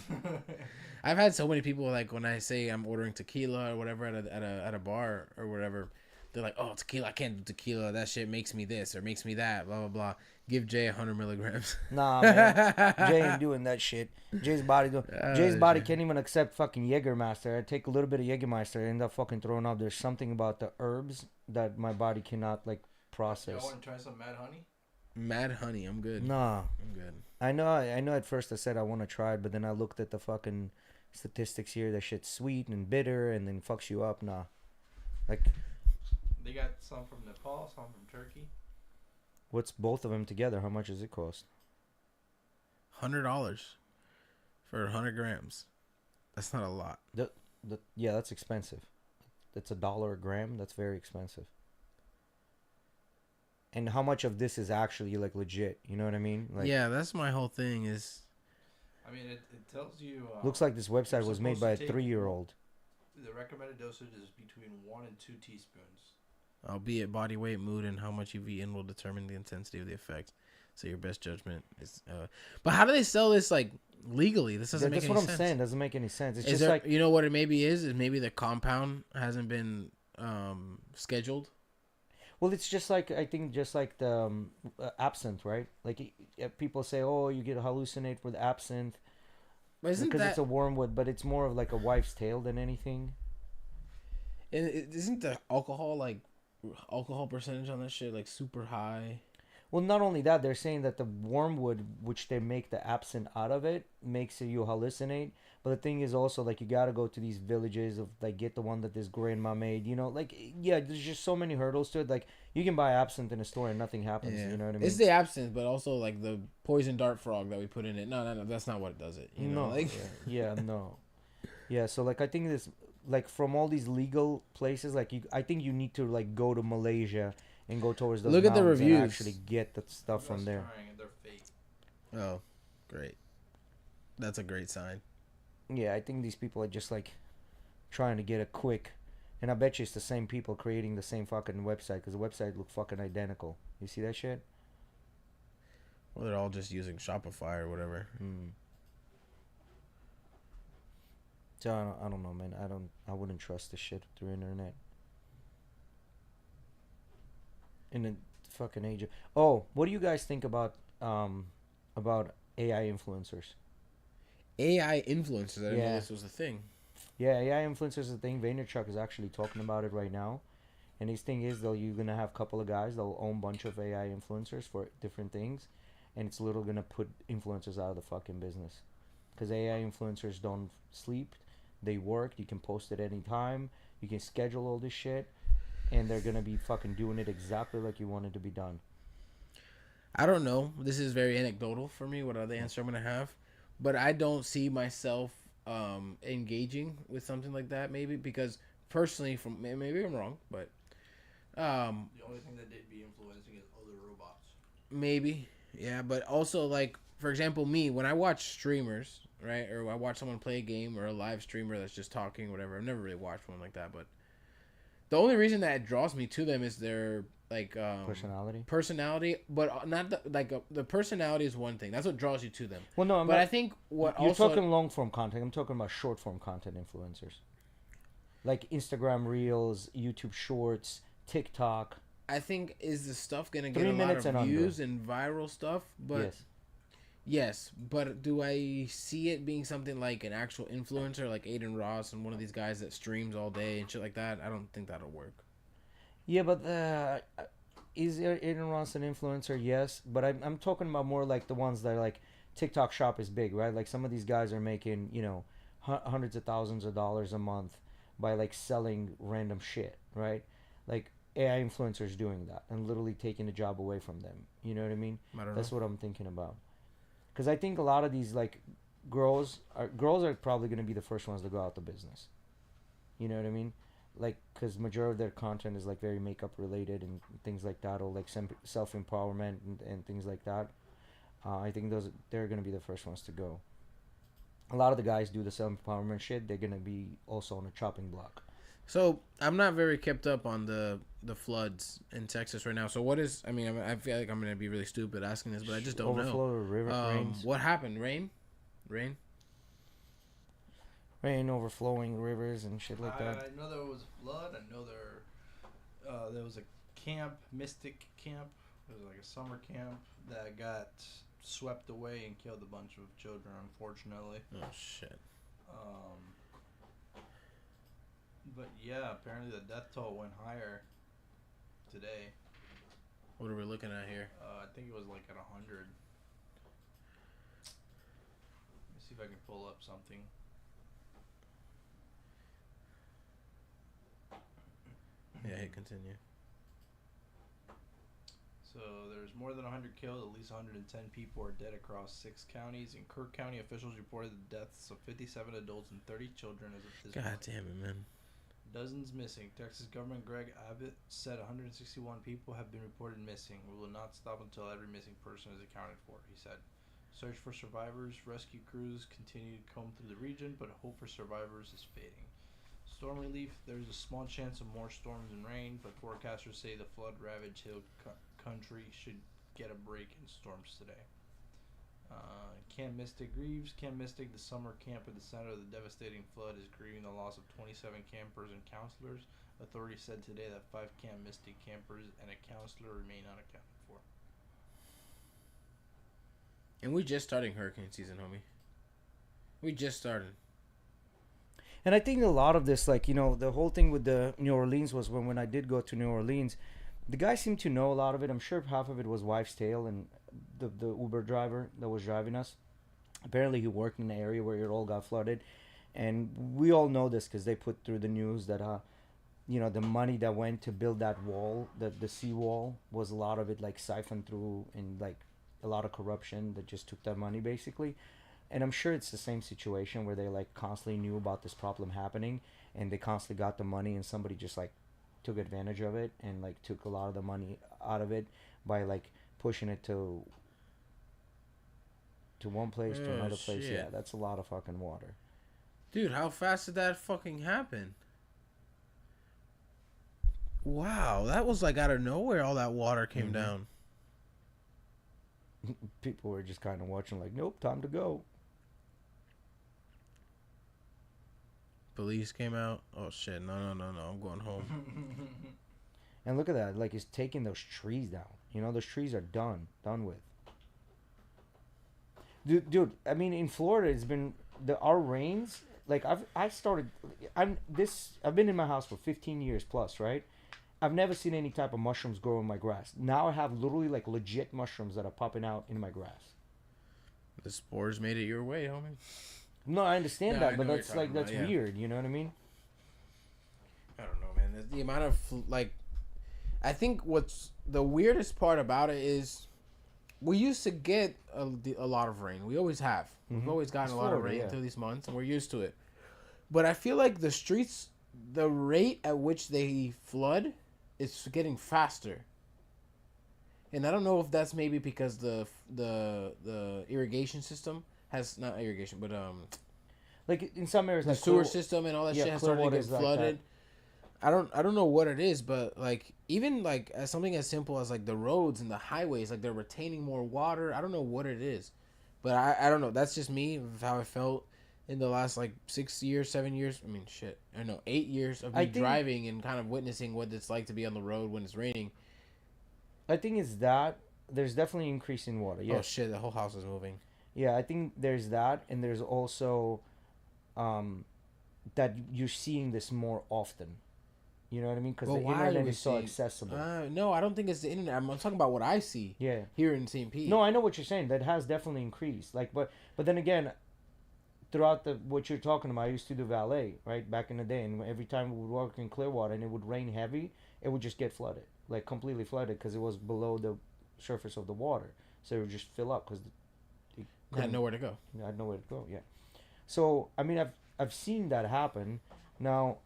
I've had so many people, like, when I say I'm ordering tequila or whatever at a bar or whatever, they're like, "Oh, tequila, I can't do tequila. That shit makes me this or makes me that, blah, blah, blah." Give Jay 100 milligrams. Nah, man. Jay ain't doing that shit. Jay's body can't even accept fucking Jägermeister. I take a little bit of Jägermeister, I end up fucking throwing up. There's something about the herbs that my body cannot, like, process. Y'all want to try some Mad Honey? Mad Honey, I'm good. Nah. I'm good. I know at first I said I want to try it, but then I looked at the fucking statistics here. That shit's sweet and bitter and then fucks you up. Nah. Like... They got some from Nepal, some from Turkey. What's both of them together? How much does it cost? $100 for 100 grams. That's not a lot. Yeah, that's expensive. That's $1 a gram. That's very expensive. And how much of this is actually like legit? You know what I mean? Like, yeah, that's my whole thing. Is I mean, it tells you. Looks like this website was made by a 3-year-old. The recommended dosage is between 1 and 2 teaspoons. Albeit body weight, mood, and how much you've eaten will determine the intensity of the effect. So your best judgment is. But how do they sell this like legally? This doesn't make any sense. That's what I'm saying. Doesn't make any sense. It's is just there, like, you know what it maybe is maybe the compound hasn't been scheduled. Well, it's just like I think just like the absinthe, right? Like people say, oh, you get hallucinate with absinthe But isn't because it's that a wormwood, but it's more of like a wife's tale than anything. isn't the alcohol percentage on that shit like super high? Well, not only that, they're saying that the wormwood, which they make the absinthe out of it, makes you hallucinate. But the thing is also like you gotta go to these villages of like get the one that this grandma made. You know, like yeah, there's just so many hurdles to it. Like you can buy absinthe in a store and nothing happens. Yeah, You know what I mean? it's the absinthe, but also like the poison dart frog that we put in it. No, that's not what does it. You know, No, like no, yeah. So like I think this like from all these legal places, like I think you need to like go to Malaysia and go towards those Look at the mountains and reviews. actually get the stuff from there. Trying and they're fake. oh, great, that's a great sign. Yeah, I think these people are just like trying to get a quick, and I bet you it's the same people creating the same fucking website because the website look fucking identical. You see that shit? Well, they're all just using Shopify or whatever. So I don't know, man. I wouldn't trust this shit through internet. In the fucking age of, oh, what do you guys think about AI influencers? AI influencers. I didn't know Yeah. this was a thing. Yeah, AI influencers is a thing. Vaynerchuk is actually talking about it right now. And his thing is, though, you're going to have a couple of guys that will own a bunch of AI influencers for different things. And it's literally going to put influencers out of the fucking business. Because AI influencers don't sleep. They work. You can post at any time. You can schedule all this shit. And they're going to be fucking doing it exactly like you want it to be done. I don't know. This is very anecdotal for me. What other answer I'm gonna have, but I don't see myself engaging with something like that. Maybe because personally, from maybe I'm wrong, but The only thing that they'd be influencing is other robots. maybe yeah. But also like for example, me when I watch streamers, right, or I watch someone play a game or a live streamer that's just talking, whatever. I've never really watched one like that, but the only reason that it draws me to them is their like personality, but not the personality is one thing. That's what draws you to them. Well, no, I think what you're also talking long form content. I'm talking about short form content influencers, like Instagram Reels, YouTube Shorts, TikTok. I think is the stuff gonna get 3 a lot minutes of and views and viral stuff, but yes, but do I see it being something like an actual influencer like Aiden Ross and one of these guys that streams all day and shit like that? I don't think that'll work. Yeah, but is Aiden Ross an influencer? Yes, but I'm talking about more like the ones that are like TikTok Shop is big, right? Like some of these guys are making hundreds of thousands of dollars a month by like selling random shit, right? Like AI influencers doing that and literally taking the job away from them. You know what I mean? That's what I'm thinking about. Because I think a lot of these like girls are probably going to be the first ones to go out of business. You know what I mean? Like, because majority of their content is like very makeup related and things like that, or like self empowerment and things like that. I think they're gonna be the first ones to go. A lot of the guys do the self empowerment shit. They're gonna be also on a chopping block. So I'm not very kept up on the floods in Texas right now. So what is? I mean, I feel like I'm gonna be really stupid asking this, but I just don't know. Overflow or river rains. What happened? Rain. Rain overflowing rivers and shit like that. I know there was a flood. I know there was a camp, Mystic Camp. It was like a summer camp that got swept away and killed a bunch of children, unfortunately. Oh shit. But yeah, apparently the death toll went higher today. What are we looking at here? I think it was like at 100. Let me see if I can pull up something. Yeah, hey, continue. So there's more than 100 killed. At least 110 people are dead across 6 counties. In Kirk County, officials reported the deaths of 57 adults and 30 children as of this God month. damn it, man. Dozens missing. Texas Governor Greg Abbott said 161 people have been reported missing. We will not stop until every missing person is accounted for, he said. Search for survivors. Rescue crews continue to comb through the region, but hope for survivors is fading. Storm relief. There's a small chance of more storms and rain, but forecasters say the flood-ravaged hill country should get a break in storms today. Camp Mystic grieves. Camp Mystic, the summer camp at the center of the devastating flood, is grieving the loss of 27 campers and counselors. Authorities said today that 5 Camp Mystic campers and a counselor remain unaccounted for. And we just starting hurricane season, homie. We just started. And I think a lot of this, like, you know, the whole thing with the New Orleans was when I did go to New Orleans, the guy seemed to know a lot of it. I'm sure half of it was wives' tale and the Uber driver that was driving us. Apparently, he worked in the area where it all got flooded. And we all know this because they put through the news that, you know, the money that went to build that wall, the seawall, was a lot of it, like, siphoned through and, like, a lot of corruption that just took that money, basically. And I'm sure it's the same situation where they, like, constantly knew about this problem happening and they constantly got the money and somebody just, like, took advantage of it and, like, took a lot of the money out of it by, like, pushing it to one place to another place. Shit. Yeah, that's a lot of fucking water. Dude, how fast did that fucking happen? Wow, that was like out of nowhere all that water came down. People were just kind of watching like, nope, time to go. Police came out. Oh shit, no, I'm going home. And look at that, like, it's taking those trees down. You know, those trees are done with. Dude, I mean, in Florida, it's been our rains. Like, I've been in my house for 15 years plus, right? I've never seen any type of mushrooms grow in my grass. Now I have literally, like, legit mushrooms that are popping out in my grass. The spores made it your way, homie. No, I understand No, that, I but know that's what you're like talking that's about, yeah. weird. You know what I mean? I don't know, man. The amount of like, I think what's the weirdest part about it is, we used to get a lot of rain. We always have. We've always gotten a lot of rain through these months, and we're used to it. But I feel like the streets, the rate at which they flood, is getting faster. And I don't know if that's maybe because the irrigation system has not irrigation, but Like in some areas, the like sewer system and all that shit has started to get flooded. I don't know what it is, but like even like as something as simple as like the roads and the highways, like they're retaining more water. I don't know what it is, but I don't know. That's just me of how I felt in the last like 6 years, 7 years. I mean, shit. I don't know, 8 years of me driving and kind of witnessing what it's like to be on the road when it's raining. I think it's that there's definitely increase in water. Yeah. Oh shit! The whole house is moving. Yeah, I think there's that, and there's also, that you're seeing this more often. You know what I mean? Because the internet is so accessible. No, I don't think it's the internet. I'm talking about what I see. Yeah. Here in St. Pete. No, I know what you're saying. That has definitely increased. Like, but then again, throughout what you're talking about, I used to do valet, right, back in the day, and every time we would walk in Clearwater and it would rain heavy, it would just get flooded, like completely flooded, because it was below the surface of the water, so it would just fill up because it had nowhere to go. I had nowhere to go. Yeah. So I mean, I've seen that happen. Now,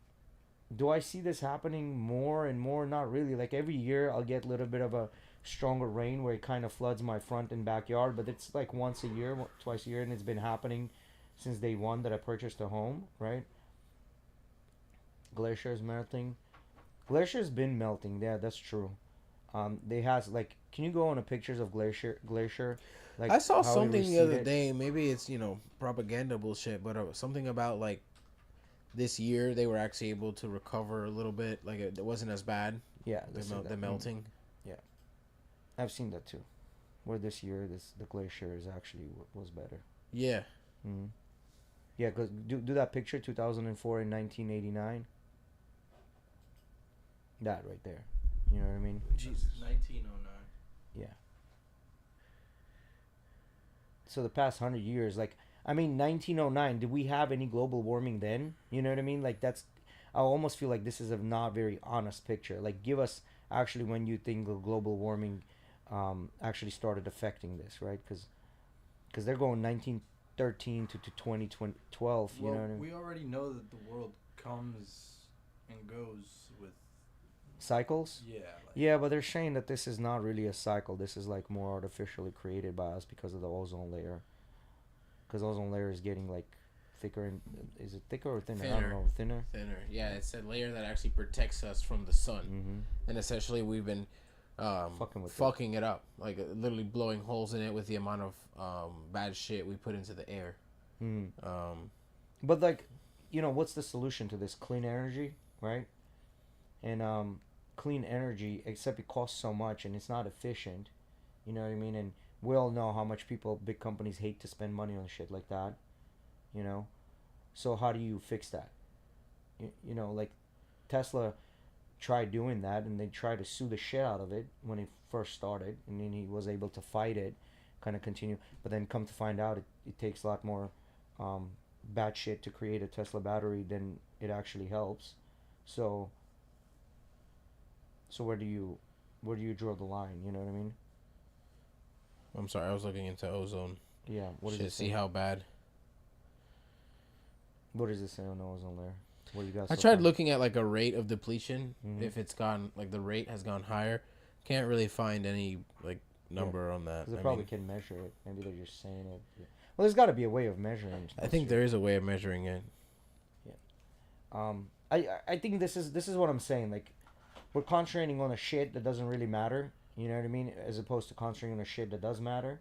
do I see this happening more and more? Not really. Like every year, I'll get a little bit of a stronger rain where it kind of floods my front and backyard, but it's like once a year, twice a year, and it's been happening since day one that I purchased a home, right? Glaciers melting. Glacier's been melting. Yeah, that's true. They has like, can you go on a pictures of glacier? Like I saw something the other day. Maybe it's propaganda bullshit, but something about like this year they were actually able to recover a little bit. Like it wasn't as bad. Yeah, the melting. Yeah, I've seen that too. Where this year the glacier is actually was better. Yeah. Mm-hmm. Yeah, cause do that picture 2004 and 1989. That right there. You know what I mean? Jesus. 1909. Yeah. So the past 100 years, like, I mean, 1909, did we have any global warming then? You know what I mean? Like, I almost feel like this is a not very honest picture. Like, give us actually when you think the global warming actually started affecting this, right? Because they're going 1913 to 2012, you know what I mean? We already know that the world comes and goes with cycles. Yeah. Yeah, but they're saying that this is not really a cycle. This is like more artificially created by us because of the ozone layer. Because ozone layer is getting like thicker, and is it thicker or thinner? I don't know. Thinner. Yeah, it's a layer that actually protects us from the sun. Mm-hmm. And essentially, we've been fucking it up, like literally blowing holes in it with the amount of bad shit we put into the air. But like, what's the solution to this? Clean energy, right? And clean energy, except it costs so much and it's not efficient. You know what I mean? And we all know how much big companies hate to spend money on shit like that. So how do you fix that? Like Tesla tried doing that, and they tried to sue the shit out of it when it first started, and then he was able to fight it, kind of continue. But then come to find out, it takes a lot more bad shit to create a Tesla battery than it actually helps. So where do you draw the line? You know what I mean? I'm sorry, I was looking into ozone. Yeah, what does it see say? how bad? What does it say on the ozone layer? What you got? I tried looking at like a rate of depletion. If it's gone, like the rate has gone higher, can't really find any like number on that. Because they probably can measure it. Maybe they're just saying it. Yeah. Well, there's got to be a way of measuring. I think there is a way of measuring it. Yeah. I think this is what I'm saying. Like, we're concentrating on a shit that doesn't really matter. You know what I mean? As opposed to concentrating on a shit that does matter.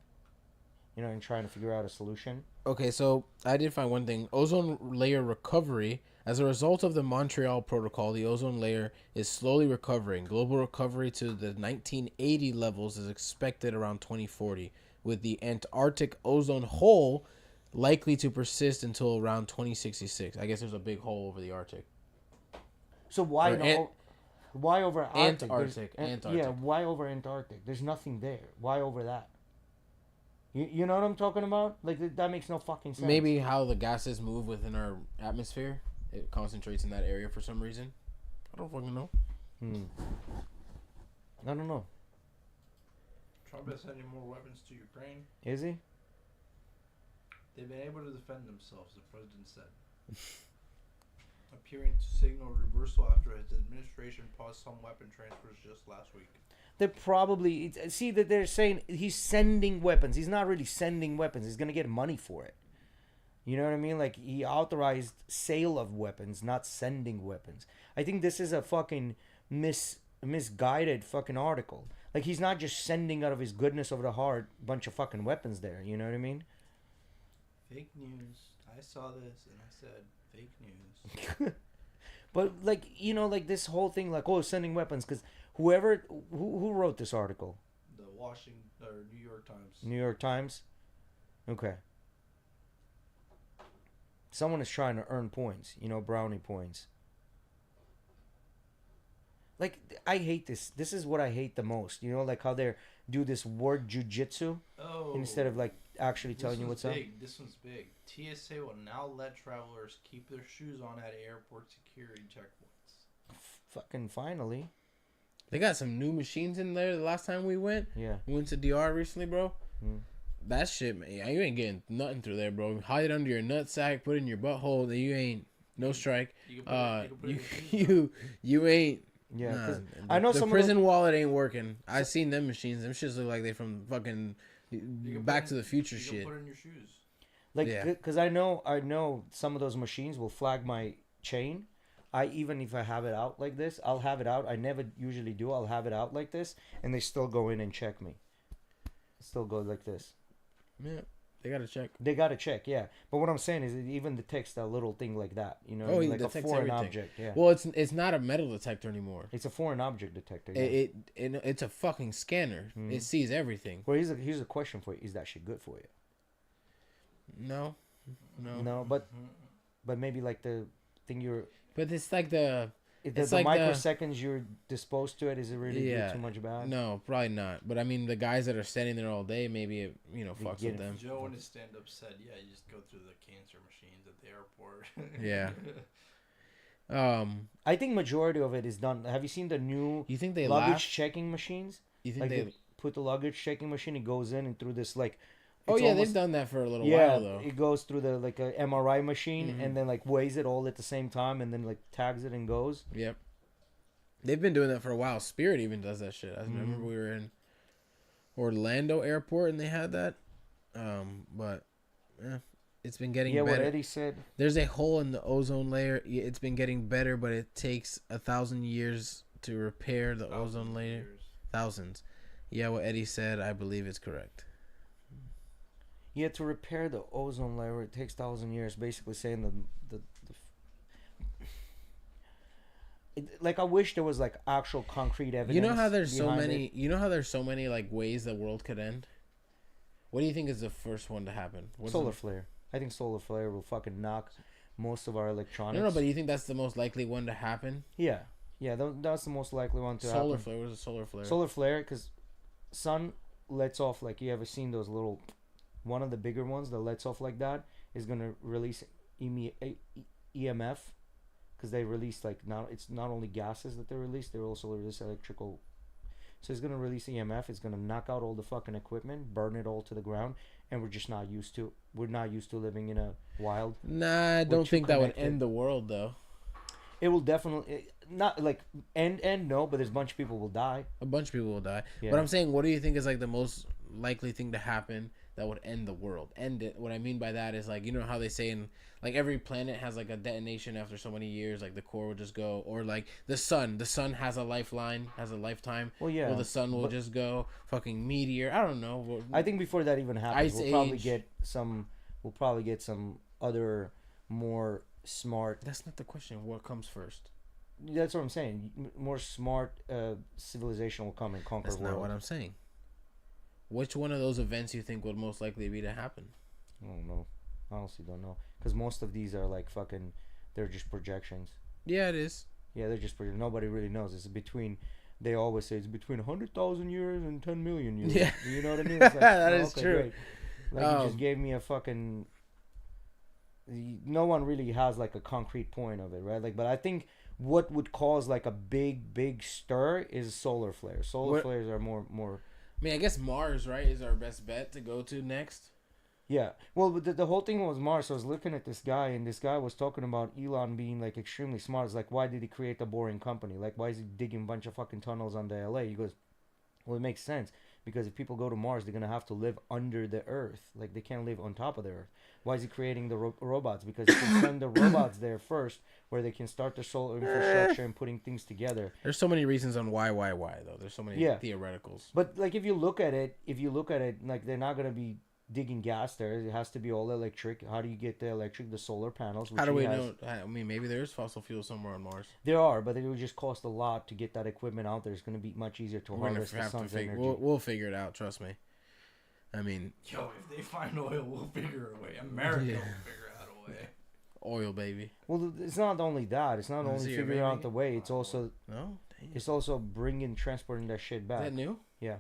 And trying to figure out a solution. Okay, so I did find one thing. Ozone layer recovery. As a result of the Montreal Protocol, the ozone layer is slowly recovering. Global recovery to the 1980 levels is expected around 2040, with the Antarctic ozone hole likely to persist until around 2066. I guess there's a big hole over the Arctic. So why why over Arctic? Antarctic. Yeah, why over Antarctic? There's nothing there. Why over that? You know what I'm talking about? Like, that makes no fucking sense. Maybe how the gases move within our atmosphere. It concentrates in that area for some reason. I don't fucking know. I don't know. Trump is sending more weapons to Ukraine. Is he? They've been able to defend themselves, the president said. Appearing to signal reversal after his administration paused some weapon transfers just last week. They're probably... See, that they're saying he's sending weapons. He's not really sending weapons. He's going to get money for it. You know what I mean? Like, he authorized sale of weapons, not sending weapons. I think this is a fucking misguided fucking article. Like, he's not just sending out of his goodness of the heart a bunch of fucking weapons there. You know what I mean? Fake news. I saw this and I said, fake news. But, like, like this whole thing, like, sending weapons, because whoever... Who wrote this article? The New York Times. New York Times? Okay. Someone is trying to earn points, brownie points. Like, I hate this. This is what I hate the most. Like how they do this word jujitsu instead of, like, actually telling you what's up. This one's big. TSA will now let travelers keep their shoes on at airport security checkpoints. Fucking finally. They got some new machines in there the last time we went. Yeah. We went to DR recently, bro. That shit, man. You ain't getting nothing through there, bro. Hide it under your nutsack, put it in your butthole. That you ain't no strike. You ain't. Yeah, nah, I know the some prison wallet ain't working. I seen them machines. Them shits look like they from fucking Back to the Future shit. You can put it in your shoes. Like, because I know some of those machines will flag my chain. Even if I have it out like this, I'll have it out. I never usually do. I'll have it out like this, and they still go in and check me. Still go like this. Yeah, they gotta check. They gotta check, yeah. But what I'm saying is, it even detects that little thing like that. Like a foreign object. Yeah. Well, it's not a metal detector anymore. It's a foreign object detector. Yeah. It's a fucking scanner. It sees everything. Well, here's a question for you: is that shit good for you? No. But maybe like the thing you're. But it's like the like microseconds you're disposed to it. Is it really too much bad? No, probably not. But I mean, the guys that are standing there all day, maybe it fucks with them. Joe in his stand-up said, "Yeah, you just go through the cancer machines at the airport." Yeah. I think majority of it is done. Have you seen the new? You think they luggage checking machines? You think like they put the luggage checking machine? It goes in and through this like. Oh yeah, they've done that for a little while though. It goes through the like a MRI machine and then like weighs it all at the same time and then like tags it and goes. Yep. They've been doing that for a while. Spirit even does that shit. I remember we were in Orlando Airport and they had that. But it's been getting better. What Eddie said. There's a hole in the ozone layer. It's been getting better, but it takes 1,000 years to repair the ozone layer. Thousands. Yeah, what Eddie said, I believe it's correct. Yeah, to repair the ozone layer, it takes 1,000 years. Basically saying like I wish there was like actual concrete evidence. You know how there's so behind many. it. You know how there's so many like ways the world could end. What do you think is the first one to happen? Solar flare. I think solar flare will fucking knock most of our electronics. No, but you think that's the most likely one to happen? Yeah, that's the most likely one to happen. Solar flare. What's a solar flare? Solar flare, because sun lets off, like, you ever seen those little, one of the bigger ones that lets off like that is gonna release EMF, because they release, like, it's not only gases that they release, they also release electrical. So it's gonna release EMF. It's gonna knock out all the fucking equipment, burn it all to the ground, and we're just not used to. We're not used to living in a wild. Nah, I don't think that would end the world though. It will definitely not like end no, but there's a bunch of people will die. A bunch of people will die. Yeah. But I'm saying, what do you think is like the most likely thing to happen that would end the world? End it. What I mean by that is, like, you know how they say in like every planet has like a detonation after so many years, like the core will just go, or like the sun has a lifeline, has a lifetime. Well, yeah. Well, the sun will just go. Fucking meteor. I don't know. I think before that even happens, Ice we'll probably Age. get some. We'll probably get some other more smart. That's not the question. What comes first? That's what I'm saying. More smart civilization will come and conquer That's the world. not what I'm saying. Which one of those events you think would most likely be to happen? I don't know. I honestly don't know. Because most of these are like fucking. They're just projections. Yeah, it is. Yeah, they're just nobody really knows. It's between. They always say it's between 100,000 years and 10 million years. Yeah. You know what I mean? It's like, That is true. Great. Like, you just gave me a fucking. No one really has like a concrete point of it, right? Like, but I think what would cause like a big stir is solar flares. Solar flares are more. I mean, I guess Mars, right, is our best bet to go to next. Yeah. Well, but the whole thing was Mars. So I was looking at this guy, and this guy was talking about Elon being like extremely smart. It's like, why did he create a boring company? Like, why is he digging a bunch of fucking tunnels under LA? He goes, well, it makes sense. Because if people go to Mars, they're going to have to live under the Earth. Like, they can't live on top of the Earth. Why is he creating the robots? Because he can send the robots there first, where they can start the solar infrastructure and putting things together. There's so many reasons on why, though. There's so many theoreticals. But, like, if you look at it, like, they're not going to be digging gas there. It has to be all electric. How do you get the electric? The solar panels. How do we know? I mean, maybe there is fossil fuel somewhere on Mars. There are, but it would just cost a lot to get that equipment out there. It's going to be much easier to harvest the sun's energy. We'll figure it out. Trust me. I mean, yo, if they find oil, we'll figure a way. America will figure out a way. Oil, baby. Well, it's not only that. It's not only figuring out the way. It's also no. It's also transporting that shit back. Is that new? Yeah.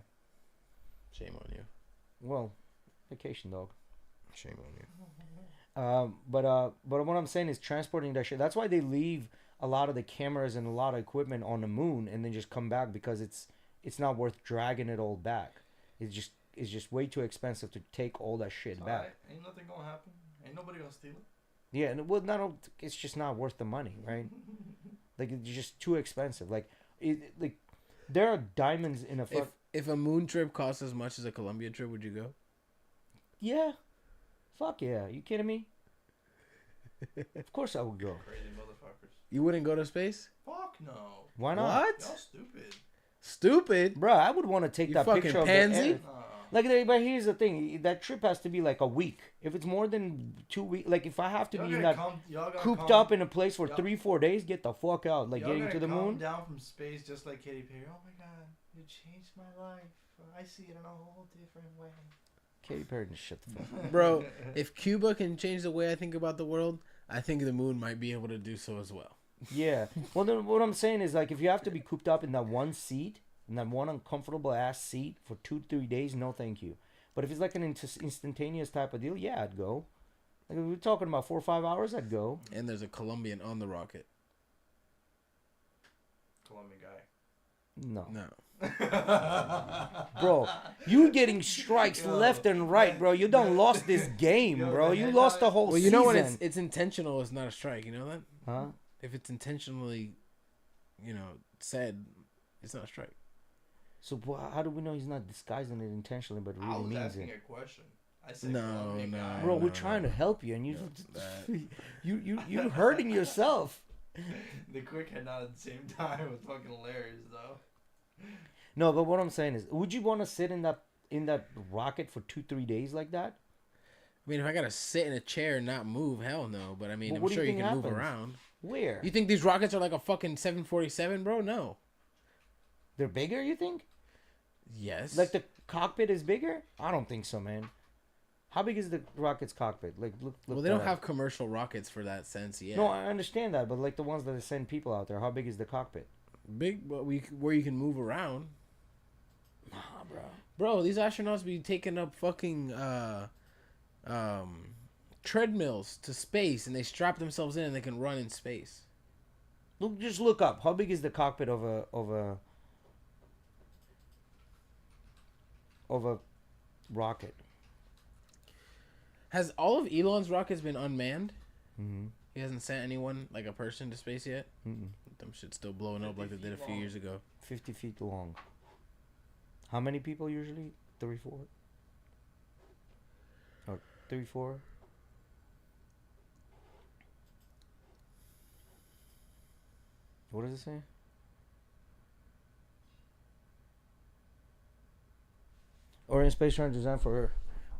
Shame on you. Well, vacation dog. Shame on you. But what I'm saying is transporting that shit. That's why they leave a lot of the cameras and a lot of equipment on the moon and then just come back, because it's not worth dragging it all back. It's just way too expensive to take all that shit back. Right. Ain't nothing gonna happen. Ain't nobody gonna steal it. Yeah, and it's just not worth the money, right? Like, it's just too expensive. Like there are diamonds in a If a moon trip costs as much as a Colombia trip, would you go? Yeah. Fuck yeah. You kidding me? Of course I would go. Crazy motherfuckers. You wouldn't go to space? Fuck no. Why not? What? Y'all stupid. Stupid? Bro, I would want to take that fucking picture pansy? of the Like, but here's the thing. That trip has to be like a week. If it's more than 2 weeks, like if I have to be in that cooped up in a place for 3-4 days, get the fuck out. Like, getting to the moon. Down from space just like Katy Perry. Oh my god, you changed my life. I see it in a whole different way. Katy Perry, shut the fuck up. Bro, if Cuba can change the way I think about the world, I think the moon might be able to do so as well. Yeah. Well, then what I'm saying is, like, if you have to be cooped up in that one seat, in that one uncomfortable ass seat for 2-3 days, no thank you. But if it's like an instantaneous type of deal, yeah, I'd go. Like, if we're talking about 4 or 5 hours, I'd go. And there's a Colombian on the rocket. Colombian guy. No. No. Bro, you getting strikes left and right, bro. You done lost this game, bro. You lost the whole season. Well, you know when it's intentional, it's not a strike. You know that? Huh? If it's intentionally, said, it's not a strike. So how do we know he's not disguising it intentionally, but really means it? I was asking a question. I said No. Bro, we're trying to help you, and you hurting yourself. The quick head nod at the same time was fucking hilarious, though. No, but what I'm saying is, would you want to sit in that rocket for 2-3 days like that? I mean, if I gotta sit in a chair and not move, hell no. But I mean, But I'm what do you sure you think can move happens? around. Where? You think these rockets are like a fucking 747, bro? No. They're bigger, you think? Yes. Like the cockpit is bigger? I don't think so, man. How big is the rocket's cockpit? Like, look well, they that don't up. have commercial rockets for that sense yet. No, I understand that, but like the ones that send people out there, how big is the cockpit? Big, but where you can move around. Nah, bro. Bro, these astronauts be taking up fucking treadmills to space, and they strap themselves in, and they can run in space. Just look up. How big is the cockpit of a rocket? Has all of Elon's rockets been unmanned? Mm-hmm. He hasn't sent anyone, like a person, to space yet? Mm-mm. Them shit's still blowing up like they did a few years ago. 50 feet long. How many people usually? 3, 4? Or 3, 4? What does it say? Orion Space Shuttle designed for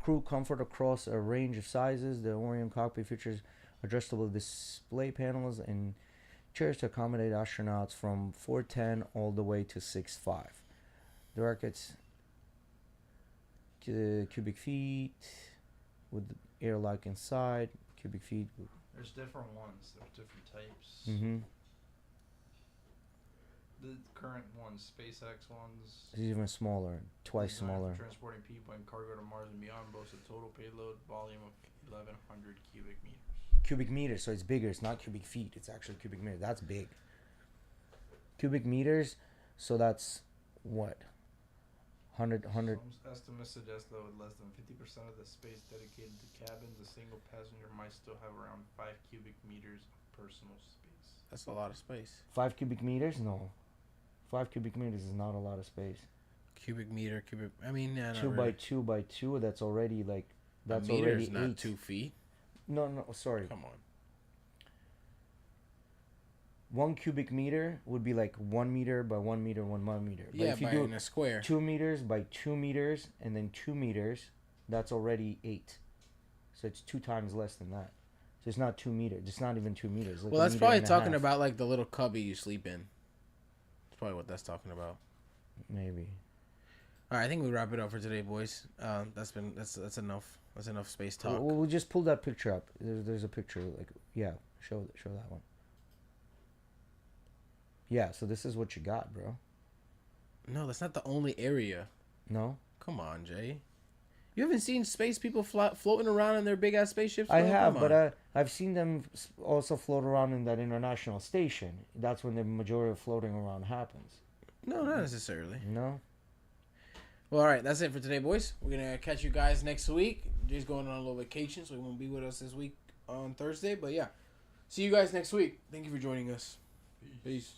crew comfort across a range of sizes. The Orion cockpit features adjustable display panels and chairs to accommodate astronauts from 4'10" all the way to 6'5". The rocket's cubic feet with the airlock inside. Cubic feet. There's different ones. There's different types. Mm-hmm. The current ones, SpaceX ones. It's even smaller, twice designed smaller. For transporting people and cargo to Mars and beyond, boasts a total payload volume of 1,100 cubic meters. Cubic meters, so it's bigger. It's not cubic feet. It's actually cubic meters. That's big. Cubic meters, so that's what? 100. Some estimates suggest that with less than 50% of the space dedicated to cabins, a single passenger might still have around 5 cubic meters of personal space. That's a lot of space. 5 cubic meters? No. 5 cubic meters is not a lot of space. Cubic meter, cubic. I mean, yeah, 2 by 2 by 2. That's already like. That's a meter already is not 8. 2 feet. No, sorry. Come on. 1 cubic meter would be like 1 meter by 1 meter, 1 meter. But Yeah, if you by do in a square. 2 meters by 2 meters and then 2 meters, that's already 8. So it's 2 times less than that. So it's not 2 meters. It's not even 2 meters. Like Well, that's probably talking half. about like the little cubby you sleep in. That's probably what that's talking about. Maybe. All right, I think we wrap it up for today, boys. That's enough. That's enough space talk. We'll just pull that picture up. There's a picture. Like, yeah, show that one. Yeah, so this is what you got, bro. No, that's not the only area. No? Come on, Jay. You haven't seen space people floating around in their big ass spaceships? I bro? have, Come but on. I've seen them also float around in that international station. That's when the majority of floating around happens. No, not necessarily. No? Well, all right, that's it for today, boys. We're gonna catch you guys next week. Jay's going on a little vacation, so he won't be with us this week on Thursday. But yeah, see you guys next week. Thank you for joining us. Peace.